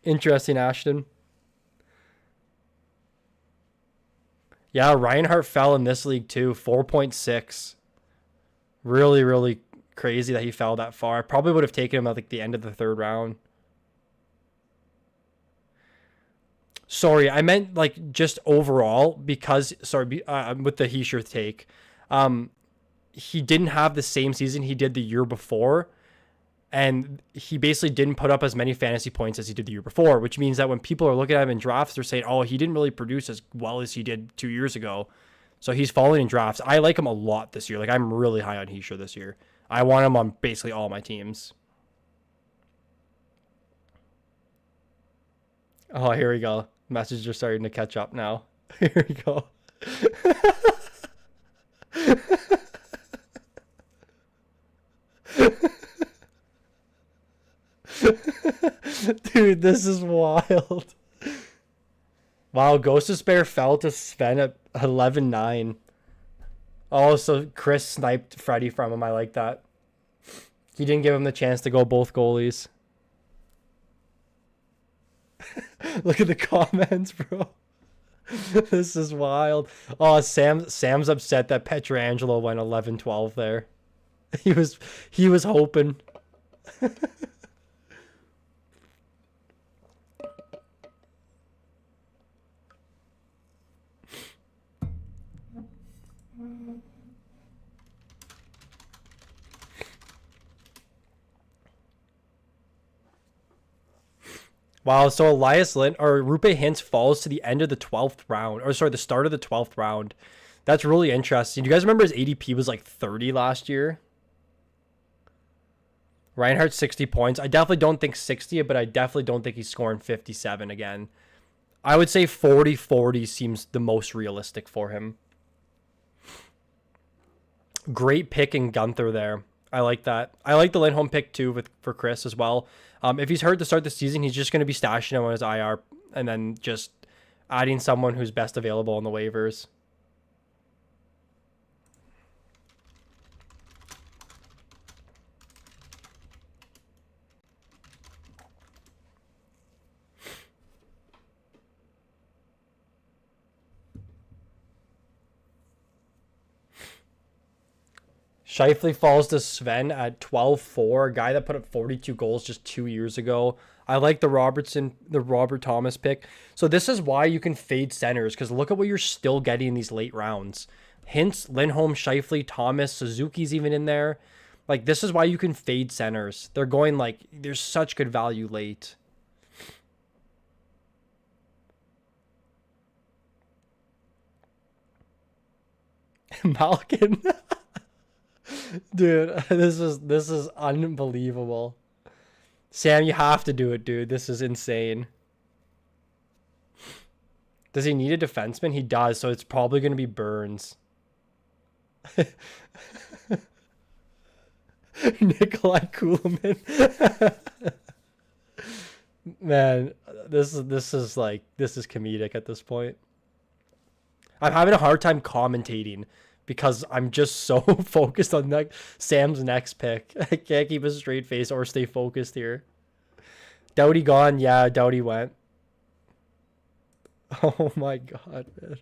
Interesting, Ashton. Yeah, Reinhardt fell in this league too, 4.6. Really, really crazy that he fell that far. I probably would have taken him at like the end of the third round. Sorry, I meant like just overall because with the Hischier take, he didn't have the same season he did the year before, and he basically didn't put up as many fantasy points as he did the year before, which means that when people are looking at him in drafts, they're saying, "Oh, he didn't really produce as well as he did 2 years ago." So he's falling in drafts. I like him a lot this year. Like I'm really high on Hischier this year. I want him on basically all my teams. Oh, here we go. Messages are starting to catch up now. Here we go. Dude, this is wild. Wow, Ghost of Spare fell to Sven at 11-9. Oh, so Chris sniped Freddie from him. I like that. He didn't give him the chance to go both goalies. Look at the comments, bro. This is wild. Oh, Sam's upset that Petrangelo went 11-12 there. He was hoping. Wow, so Elias Lind or Rupe Hintz falls to the end of the 12th round. Or sorry, the start of the 12th round. That's really interesting. Do you guys remember his ADP was like 30 last year? Reinhardt 60 points. I definitely don't think 60, but I definitely don't think he's scoring 57 again. I would say 40-40 seems the most realistic for him. Great pick in Gunther there. I like that. I like the Lindholm pick too for Chris as well. If he's hurt to start the season, he's just going to be stashing him on his IR and then just adding someone who's best available on the waivers. Scheifele falls to Sven at 12-4, a guy that put up 42 goals just 2 years ago. I like the Robert Thomas pick. So this is why you can fade centers, because look at what you're still getting in these late rounds. Hintz, Lindholm, Scheifele, Thomas, Suzuki's even in there. Like, this is why you can fade centers. They're going, like, there's such good value late. Malkin. Dude, this is unbelievable. Sam, you have to do it, dude. This is insane. Does he need a defenseman? He does, so it's probably going to be Burns. Nikolai Kuhlman. Man, this is comedic at this point. I'm having a hard time commentating because I'm just so focused on Sam's next pick. I can't keep a straight face or stay focused here. Doughty gone. Yeah, Doughty went. Oh my god, man.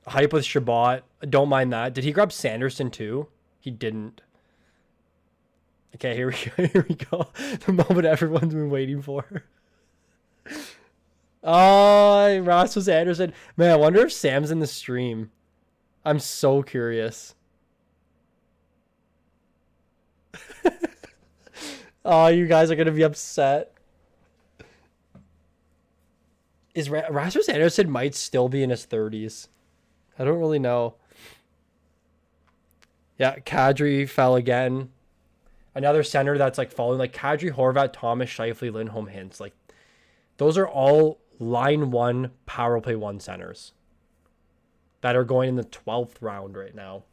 Hype with Shabbat. Don't mind that. Did he grab Sanderson too? He didn't. Okay, here we go. Here we go. The moment everyone's been waiting for. Oh, Rasmus Anderson. Man, I wonder if Sam's in the stream. I'm so curious. Oh, you guys are going to be upset. Is Rasmus Anderson might still be in his 30s. I don't really know. Yeah, Kadri fell again. Another center that's like falling, like Kadri, Horvat, Thomas, Scheifele, Lindholm, Hintz. Like, those are all line 1, power play 1 centers that are going in the 12th round right now.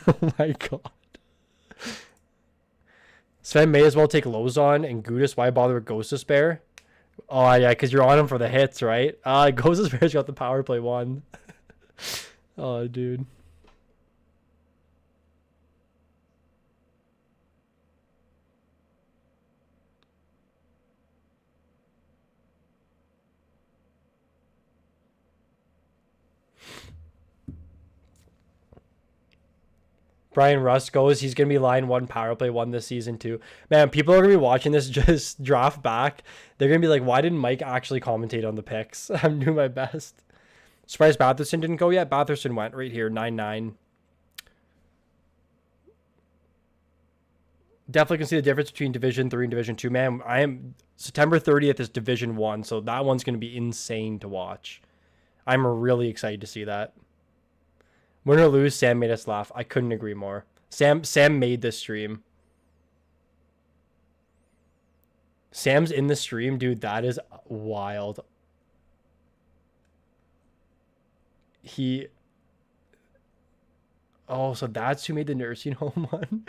Oh my god. Sven may as well take Lozon and Gudis. Why bother with Ghost Despair? Oh yeah, because you're on him for the hits, right? Ghost Despair's got the power play 1. Oh, dude. Brian Rust goes. He's going to be line 1, power play 1 this season too. Man, people are going to be watching this just draft back. They're going to be like, why didn't Mike actually commentate on the picks? I'm doing my best. Surprised Batherson didn't go yet. Batherson went right here, 9-9. Definitely can see the difference between Division 3 and Division 2. Man, September 30th is Division 1, so that one's going to be insane to watch. I'm really excited to see that. Win or lose, Sam made us laugh. I couldn't agree more. Sam made this stream. Sam's in the stream, dude. That is wild. Oh, so that's who made the nursing home one?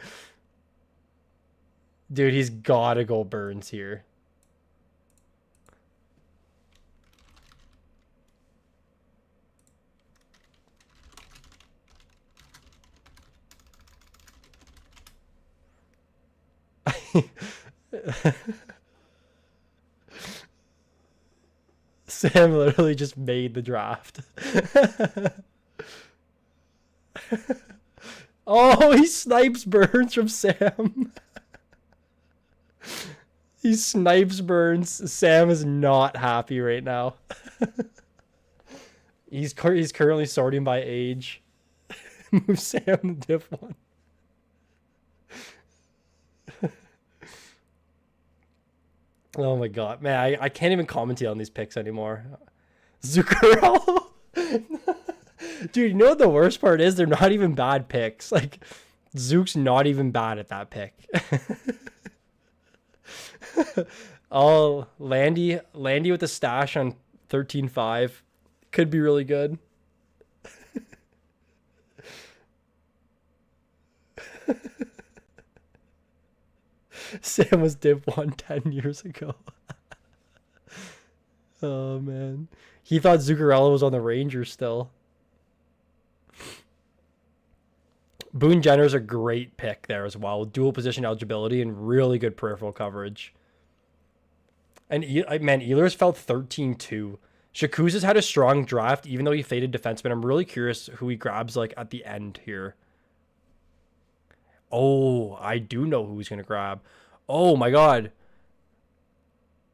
Dude, he's gotta go Burns here. Sam literally just made the draft. Oh, he snipes Burns from Sam. He snipes Burns. Sam is not happy right now. He's currently sorting by age. Move Sam to Div 1. Oh my god, man, I can't even commentate on these picks anymore. Zuccarello. Dude, you know what the worst part is? They're not even bad picks. Like, Zook's not even bad at that pick. Oh, Landy with the stash on 13-5 could be really good. Sam was Div 1 10 years ago. Oh, man. He thought Zuccarello was on the Rangers still. Boone Jenner's a great pick there as well. Dual position eligibility and really good peripheral coverage. And, man, Ehlers fell 13-2. Shakuz has had a strong draft, even though he faded defenseman. I'm really curious who he grabs like at the end here. Oh, I do know who he's gonna grab. Oh my god.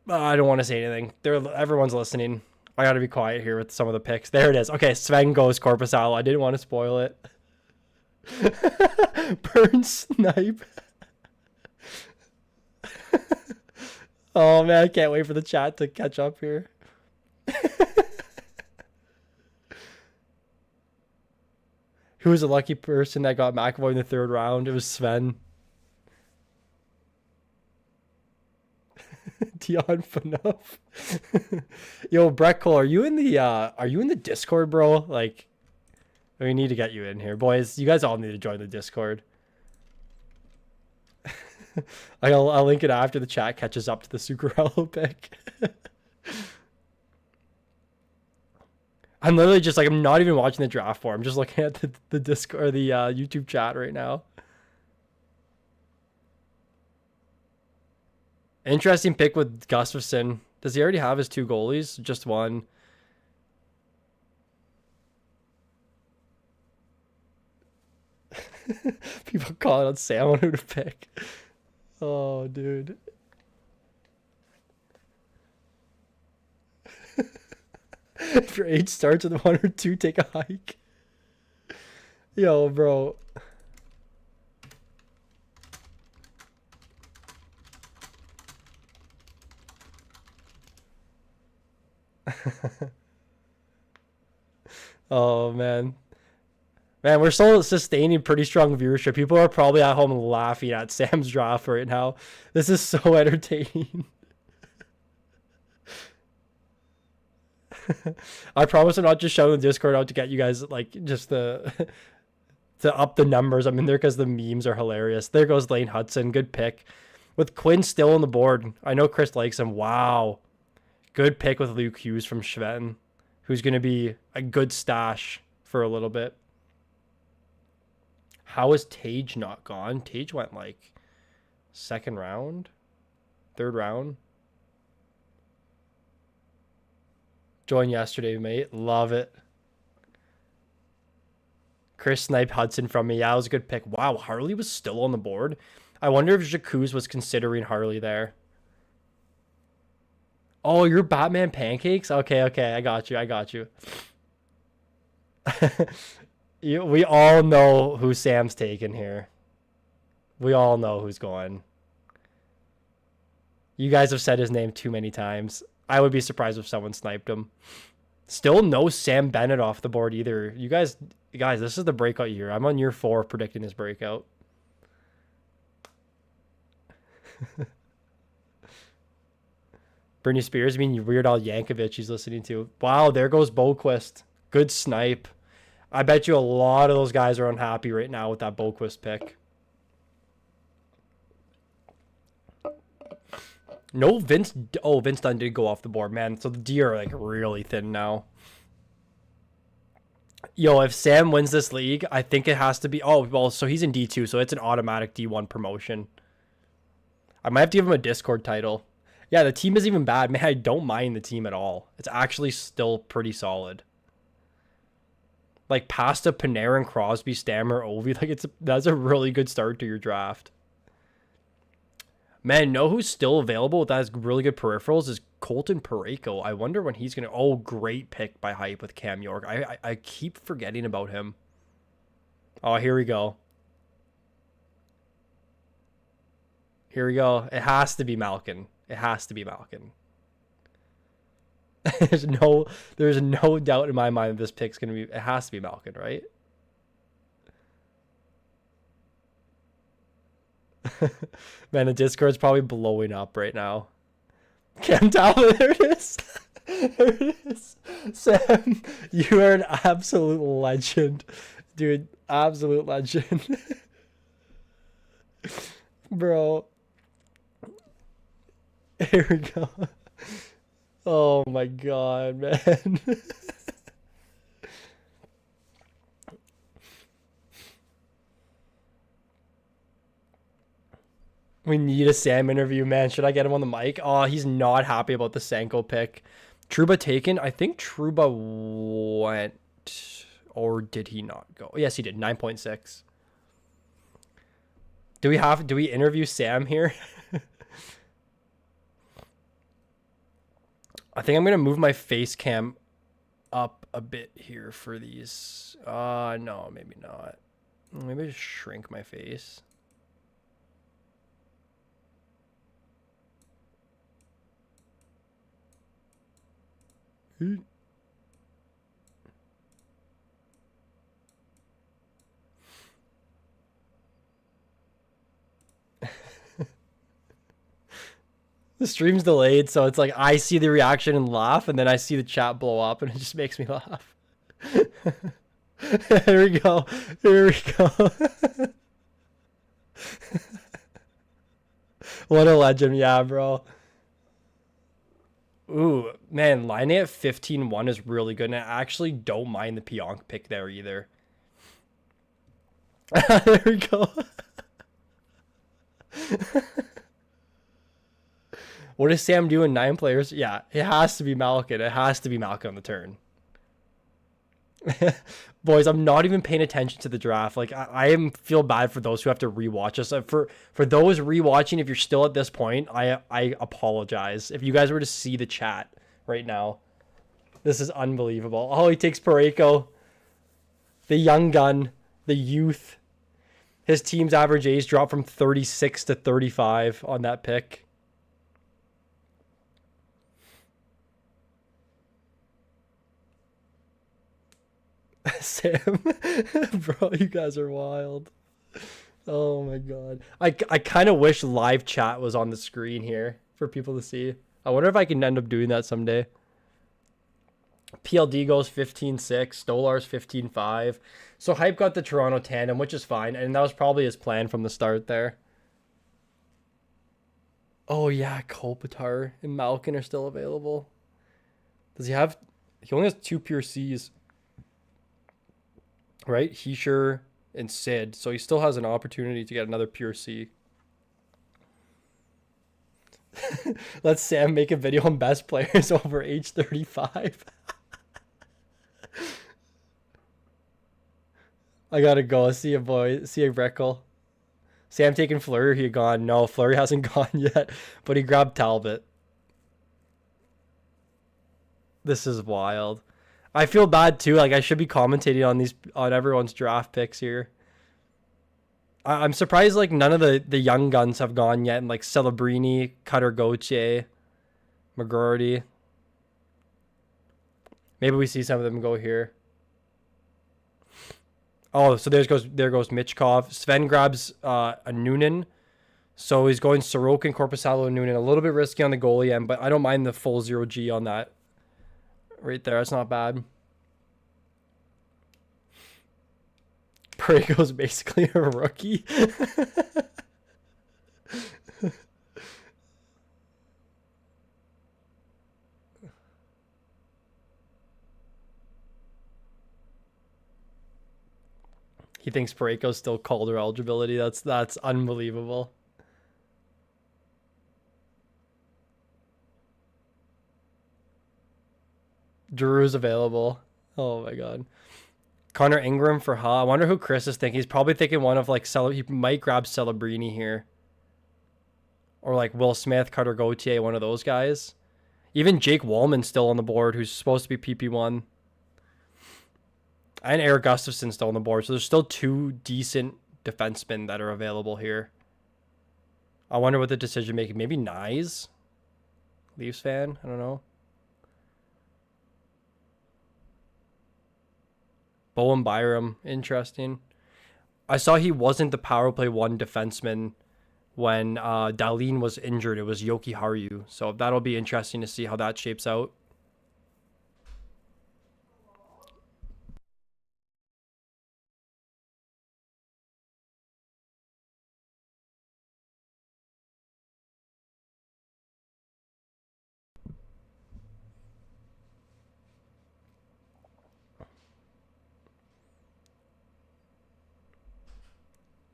I don't want to say anything. Everyone's listening. I gotta be quiet here with some of the picks. There it is. Okay, Sven goes Corpusalo. I didn't want to spoil it. Burn snipe. Oh man, I can't wait for the chat to catch up here. Who was the lucky person that got McAvoy in the 3rd round? It was Sven. Dion Phaneuf. Yo, Brett Cole, are you in the Discord, bro? Like, we need to get you in here, boys. You guys all need to join the Discord. I'll link it after the chat catches up to the Zuccarello pick. I'm literally just like, I'm not even watching the draft for. I'm just looking at the Discord or the YouTube chat right now. Interesting pick with Gustafsson. Does he already have his 2 goalies? Just one. People calling on Sam on who to pick. Oh, dude. If your age starts with 1 or 2, take a hike. Yo, bro. Oh, man. Man, we're still sustaining pretty strong viewership. People are probably at home laughing at Sam's draft right now. This is so entertaining. I promise I'm not just shouting the Discord out to get you guys, like, just to up the numbers. I'm in there because the memes are hilarious. There goes Lane Hudson. Good pick. With Quinn still on the board. I know Chris likes him. Wow. Good pick with Luke Hughes from Schweden, who's going to be a good stash for a little bit. How is Tage not gone? Tage went like 2nd round, 3rd round. Joined yesterday, mate. Love it. Chris sniped Hudson from me. Yeah, it was a good pick. Wow, Harley was still on the board. I wonder if Jacuz was considering Harley there. Oh, you're Batman Pancakes? Okay, I got you. We all know who Sam's taking here. We all know who's going. You guys have said his name too many times. I would be surprised if someone sniped him. Still no Sam Bennett off the board either. You guys, this is the breakout year. I'm on year 4 predicting his breakout. Britney Spears, I mean Weird Al Yankovic he's listening to. Wow, there goes Boquist. Good snipe. I bet you a lot of those guys are unhappy right now with that Boquist pick. No, Vince. Oh, Vince Dunn did go off the board, man. So the D are like really thin now. Yo, if Sam wins this league, I think it has to be. Oh, well, so he's in D2, so it's an automatic D1 promotion. I might have to give him a Discord title. Yeah, the team isn't even bad. Man, I don't mind the team at all. It's actually still pretty solid. Like Pasta, Panarin, Crosby, Stammer, Ovi. Like that's a really good start to your draft. Man, know who's still available that has really good peripherals is Colton Parayko. I wonder when he's going to... Oh, great pick by Hype with Cam York. I keep forgetting about him. Oh, here we go. Here we go. It has to be Malkin. It has to be Malkin. there's no doubt in my mind that this pick's going to be... It has to be Malkin, right? Man, the Discord's probably blowing up right now. Cam Talbot, there it is. There it is. Sam, you are an absolute legend. Dude, absolute legend. Bro. Here we go. Oh my god, man. We need a Sam interview, man. Should I get him on the mic? Oh, he's not happy about the Senko pick. Trouba taken. I think Trouba went, or did he not go? Yes, he did. 9.6. Do we interview Sam here? I think I'm gonna move my face cam up a bit here for these. No, maybe not. Maybe just shrink my face. The stream's delayed, so it's like I see the reaction and laugh, and then I see the chat blow up, and it just makes me laugh. Here we go. Here we go. What a legend. Yeah, bro. Ooh, man, lining at 15-1 is really good, and I actually don't mind the Pionk pick there either. There we go. What does Sam do in 9 players? Yeah, it has to be Malkin. It has to be Malkin on the turn. Boys, I'm not even paying attention to the draft. Like, I feel bad for those who have to rewatch us. For those rewatching, if you're still at this point, I apologize. If you guys were to see the chat right now, this is unbelievable. Oh, he takes Parayko. The young gun. The youth. His team's average age dropped from 36 to 35 on that pick. Sam, bro, you guys are wild. Oh my god. I kind of wish live chat was on the screen here for people to see. I wonder if I can end up doing that someday. PLD goes 15-6, Stolar's 15-5. So Hype got the Toronto tandem, which is fine, and that was probably his plan from the start there. Oh yeah, Kopitar and Malkin are still available. Does he have... He only has 2 pure C's. Right? Heischer and Sid. So he still has an opportunity to get another pure C. Let Sam make a video on best players over age 35. I gotta go. See you, boy. See you, Breckle. Sam taking Fleury. He gone. No, Fleury hasn't gone yet. But he grabbed Talbot. This is wild. I feel bad too. Like I should be commentating on everyone's draft picks here. I'm surprised like none of the young guns have gone yet. And like Celebrini, Cutter Gauthier, McGroarty. Maybe we see some of them go here. Oh, so there goes Michkov. Sven grabs a Noonan. So he's going Sorokin, Korpisalo, and Noonan. A little bit risky on the goalie end, but I don't mind the full 0G on that. Right there, that's not bad. Parayko's basically a rookie. He thinks Parayko's still Calder eligibility. That's unbelievable. Drew's available. Oh my god. Connor Ingram for Ha. I wonder who Chris is thinking. He's probably thinking one of like he might grab Celebrini here. Or like Will Smith, Cutter Gauthier, one of those guys. Even Jake Wallman's still on the board, who's supposed to be PP1. And Eric Gustafson's still on the board. So there's still 2 decent defensemen that are available here. I wonder what the decision making. Maybe Nyes? Leafs fan? I don't know. Bowen Byram, interesting. I saw he wasn't the power play 1 defenseman when Dahlin was injured. It was Yoki Haru. So that'll be interesting to see how that shapes out.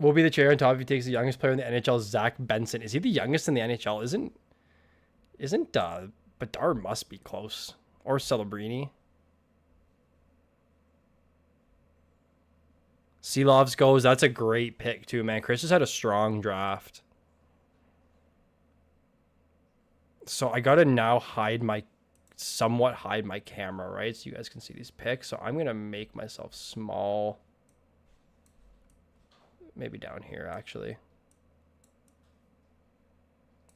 Will be the chair on top if he takes the youngest player in the NHL, Zach Benson. Is he the youngest in the NHL? Isn't Bedard must be close. Or Celebrini. Seelovs goes. That's a great pick too, man. Chris has had a strong draft. So I gotta now somewhat hide my camera, right? So you guys can see these picks. So I'm gonna make myself small. Maybe down here, actually.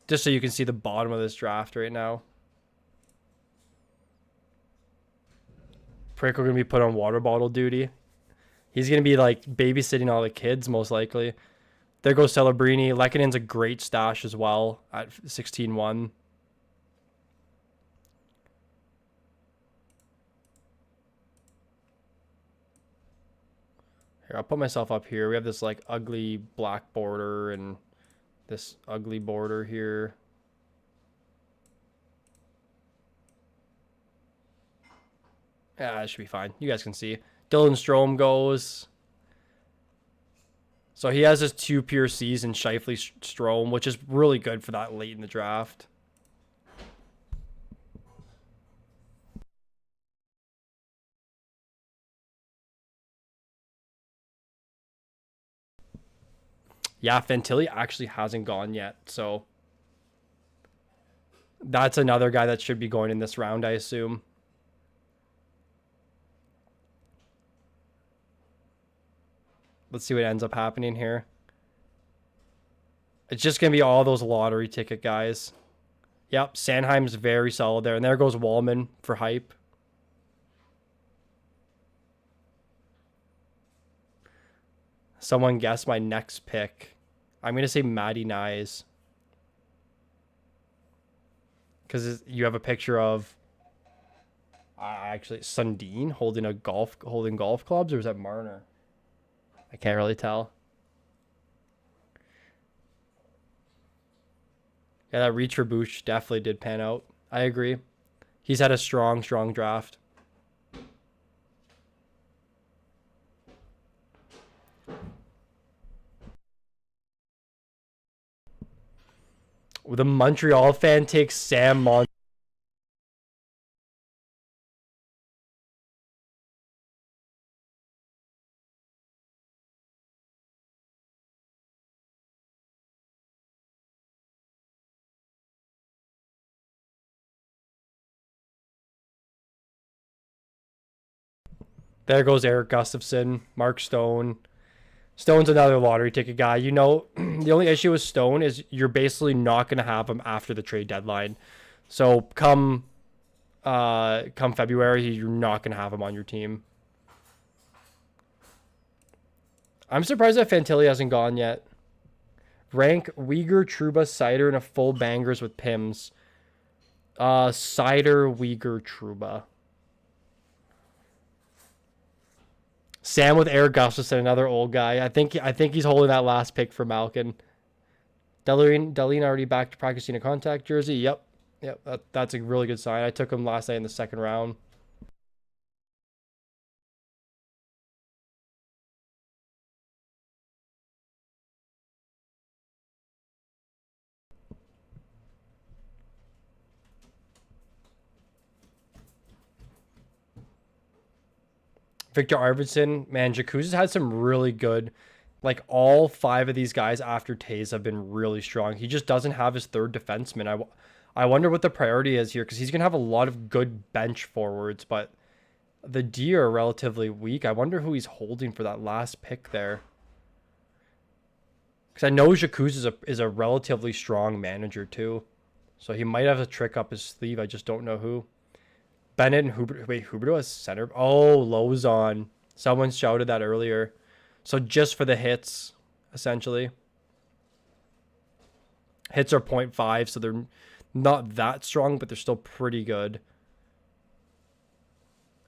Just so you can see the bottom of this draft right now. Prickle gonna be put on water bottle duty. He's gonna be like babysitting all the kids, most likely. There goes Celebrini. Lekkonen's a great stash as well at 16-1. Here, I'll put myself up here. We have this like ugly black border and this ugly border here. Yeah, that should be fine. You guys can see. Dylan Strome goes. So he has his 2 pure C's in Scheifele Strome, which is really good for that late in the draft. Yeah, Fantilli actually hasn't gone yet, so that's another guy that should be going in this round, I assume. Let's see what ends up happening here. It's just going to be all those lottery ticket guys. Yep, Sanheim's very solid there. And there goes Wallman for hype. Someone guess my next pick. I'm going to say Matty Nyes. Because you have a picture of actually Sundin holding golf clubs, or is that Marner? I can't really tell. Yeah, that Retribution definitely did pan out. I agree. He's had a strong draft. The Montreal fan takes Sam Mon. There goes Eric Gustafson, Mark Stone. Stone's another lottery ticket guy. You know, the only issue with Stone is you're basically not going to have him after the trade deadline. So come February, you're not going to have him on your team. I'm surprised that Fantilli hasn't gone yet. Rank Uyghur, Trouba, Cider, and a full bangers with Pims. Cider, Uyghur, Trouba. Sam with Eric Gustafson, another old guy. I think he's holding that last pick for Malkin. Darlene already back to practicing a contact jersey. Yep. That's a really good sign. I took him last night in the second round. Victor Arvidsson, man, Jacuzzi's had some really good, like all 5 of these guys after Taze have been really strong. He just doesn't have his third defenseman. I wonder what the priority is here, because he's going to have a lot of good bench forwards, but the D are relatively weak. I wonder who he's holding for that last pick there. Because I know Jacuzzi is a relatively strong manager too. So he might have a trick up his sleeve. I just don't know who. Bennett and Huberto. Wait, Huberto has center. Oh, Lozon. Someone shouted that earlier. So just for the hits, essentially. Hits are 0.5, so they're not that strong, but they're still pretty good.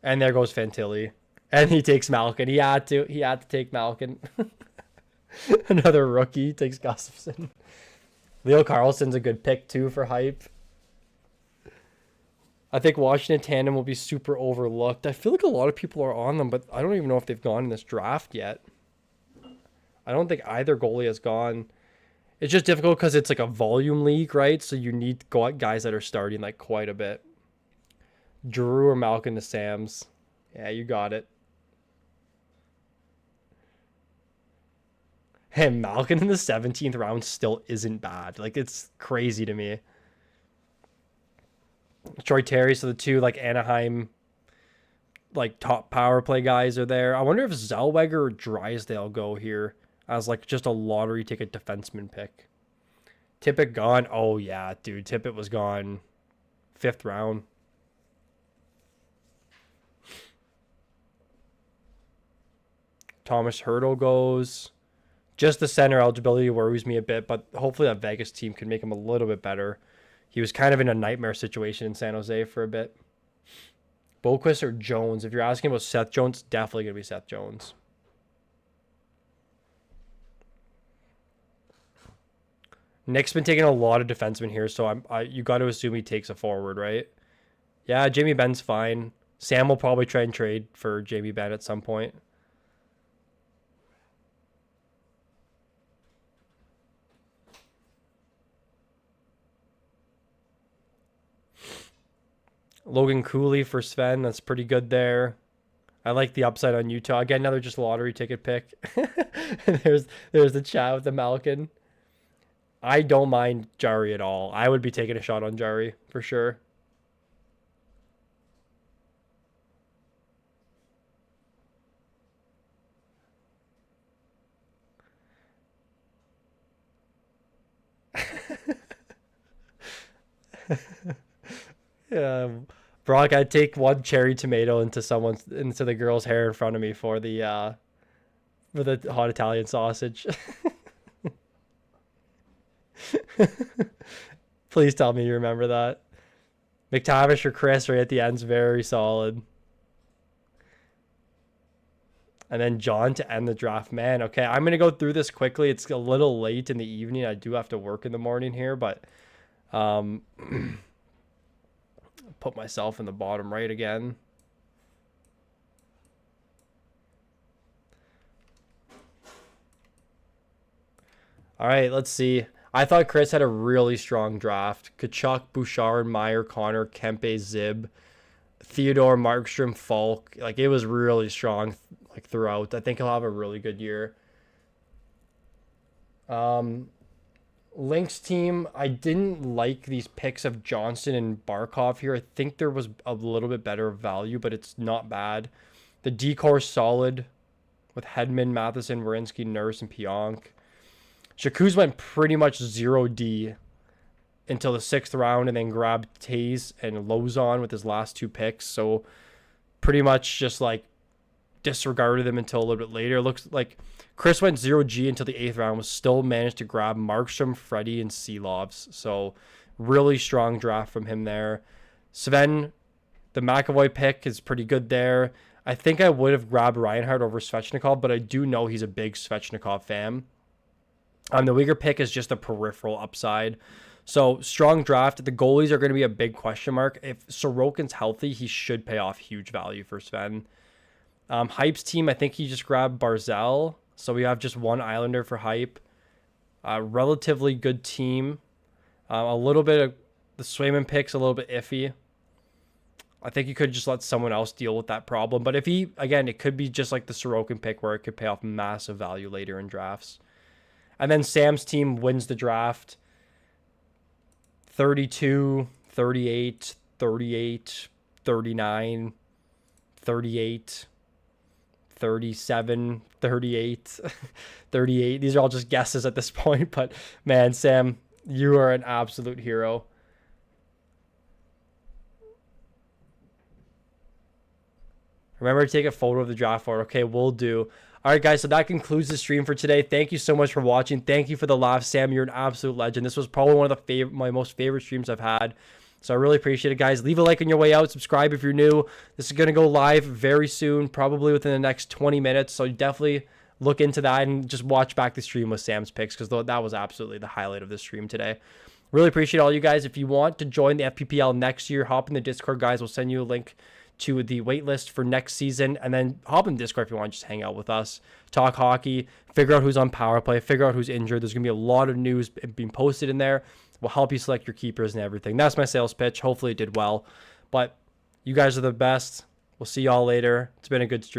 And there goes Fantilli. And he takes Malkin. He had to take Malkin. Another rookie takes Gustafson. Leo Carlson's a good pick too for hype. I think Washington tandem will be super overlooked. I feel like a lot of people are on them, but I don't even know if they've gone in this draft yet. I don't think either goalie has gone. It's just difficult because it's like a volume league, right? So you need guys that are starting like quite a bit. Drew or Malkin to Sam's. Yeah, you got it. And Malkin in the 17th round still isn't bad. Like, it's crazy to me. Troy Terry, so the two, like, Anaheim, like, top power play guys are there. I wonder if Zellweger or Drysdale go here as, like, just a lottery ticket defenseman pick. Tippett gone. Oh, yeah, dude. Tippett was gone 5th round. Thomas Hertl goes. Just the center eligibility worries me a bit, but hopefully that Vegas team can make him a little bit better. He was kind of in a nightmare situation in San Jose for a bit. Boquist or Jones? If you're asking about Seth Jones, definitely going to be Seth Jones. Nick's been taking a lot of defensemen here, so you got to assume he takes a forward, right? Yeah, Jamie Benn's fine. Sam will probably try and trade for Jamie Benn at some point. Logan Cooley for Sven. That's pretty good there. I like the upside on Utah. Again, another just lottery ticket pick. there's the chat with the Malkin. I don't mind Jari at all. I would be taking a shot on Jari for sure. Yeah, Brock, I'd take one cherry tomato into the girl's hair in front of me for the hot Italian sausage. Please tell me you remember that. McTavish or Chris right at the end's very solid. And then John to end the draft. Man, okay, I'm going to go through this quickly. It's a little late in the evening. I do have to work in the morning here, but put myself in the bottom right again. All right, let's see. I thought Chris had a really strong draft. Kachuk, Bouchard, Meyer, Connor, Kempe, Zib, Theodore, Markstrom, Falk. Like, it was really strong, like, throughout. I think he'll have a really good year. Lynx team, I didn't like these picks of Johnston and Barkov here. I think there was a little bit better value, but it's not bad. The decor solid with Hedman, Matheson, Wierenski, Nurse, and Pionk. Shakuz went pretty much 0D until the 6th round and then grabbed Taze and Lozon with his last 2 picks. So pretty much just like disregarded them until a little bit later. It looks like Chris went 0G until the 8th round, was still managed to grab Markstrom, Freddie, and Seelovs. So really strong draft from him there. Sven, the McAvoy pick is pretty good there. I think I would have grabbed Reinhardt over Svechnikov, but I do know he's a big Svechnikov fan. The Uyghur pick is just a peripheral upside. So strong draft. The goalies are going to be a big question mark. If Sorokin's healthy, he should pay off huge value for Sven. Hype's team, I think he just grabbed Barzell. So we have just one Islander for Hype. Relatively good team. A little bit of the Swayman pick's a little bit iffy. I think you could just let someone else deal with that problem. But if he, again, it could be just like the Sorokin pick where it could pay off massive value later in drafts. And then Sam's team wins the draft. 32, 38, 38, 39, 38, 37, 38, 38. These are all just guesses at this point. But, man, Sam, you are an absolute hero. Remember to take a photo of the draft board. Okay, we'll do. All right, guys, so that concludes the stream for today. Thank you so much for watching. Thank you for the laughs. Sam, you're an absolute legend. This was probably one of my most favorite streams I've had. So I really appreciate it, guys. Leave a like on your way out. Subscribe if you're new. This is going to go live very soon, probably within the next 20 minutes. So definitely look into that and just watch back the stream with Sam's picks because that was absolutely the highlight of the stream today. Really appreciate all you guys. If you want to join the FPPL next year, hop in the Discord, guys. We'll send you a link to the waitlist for next season, and then hop in Discord if you want to just hang out with us, talk hockey, figure out who's on power play, figure out who's injured. There's going to be a lot of news being posted in there. We'll help you select your keepers and everything. That's my sales pitch. Hopefully it did well. But You guys are the best. We'll see y'all later. It's been a good stream.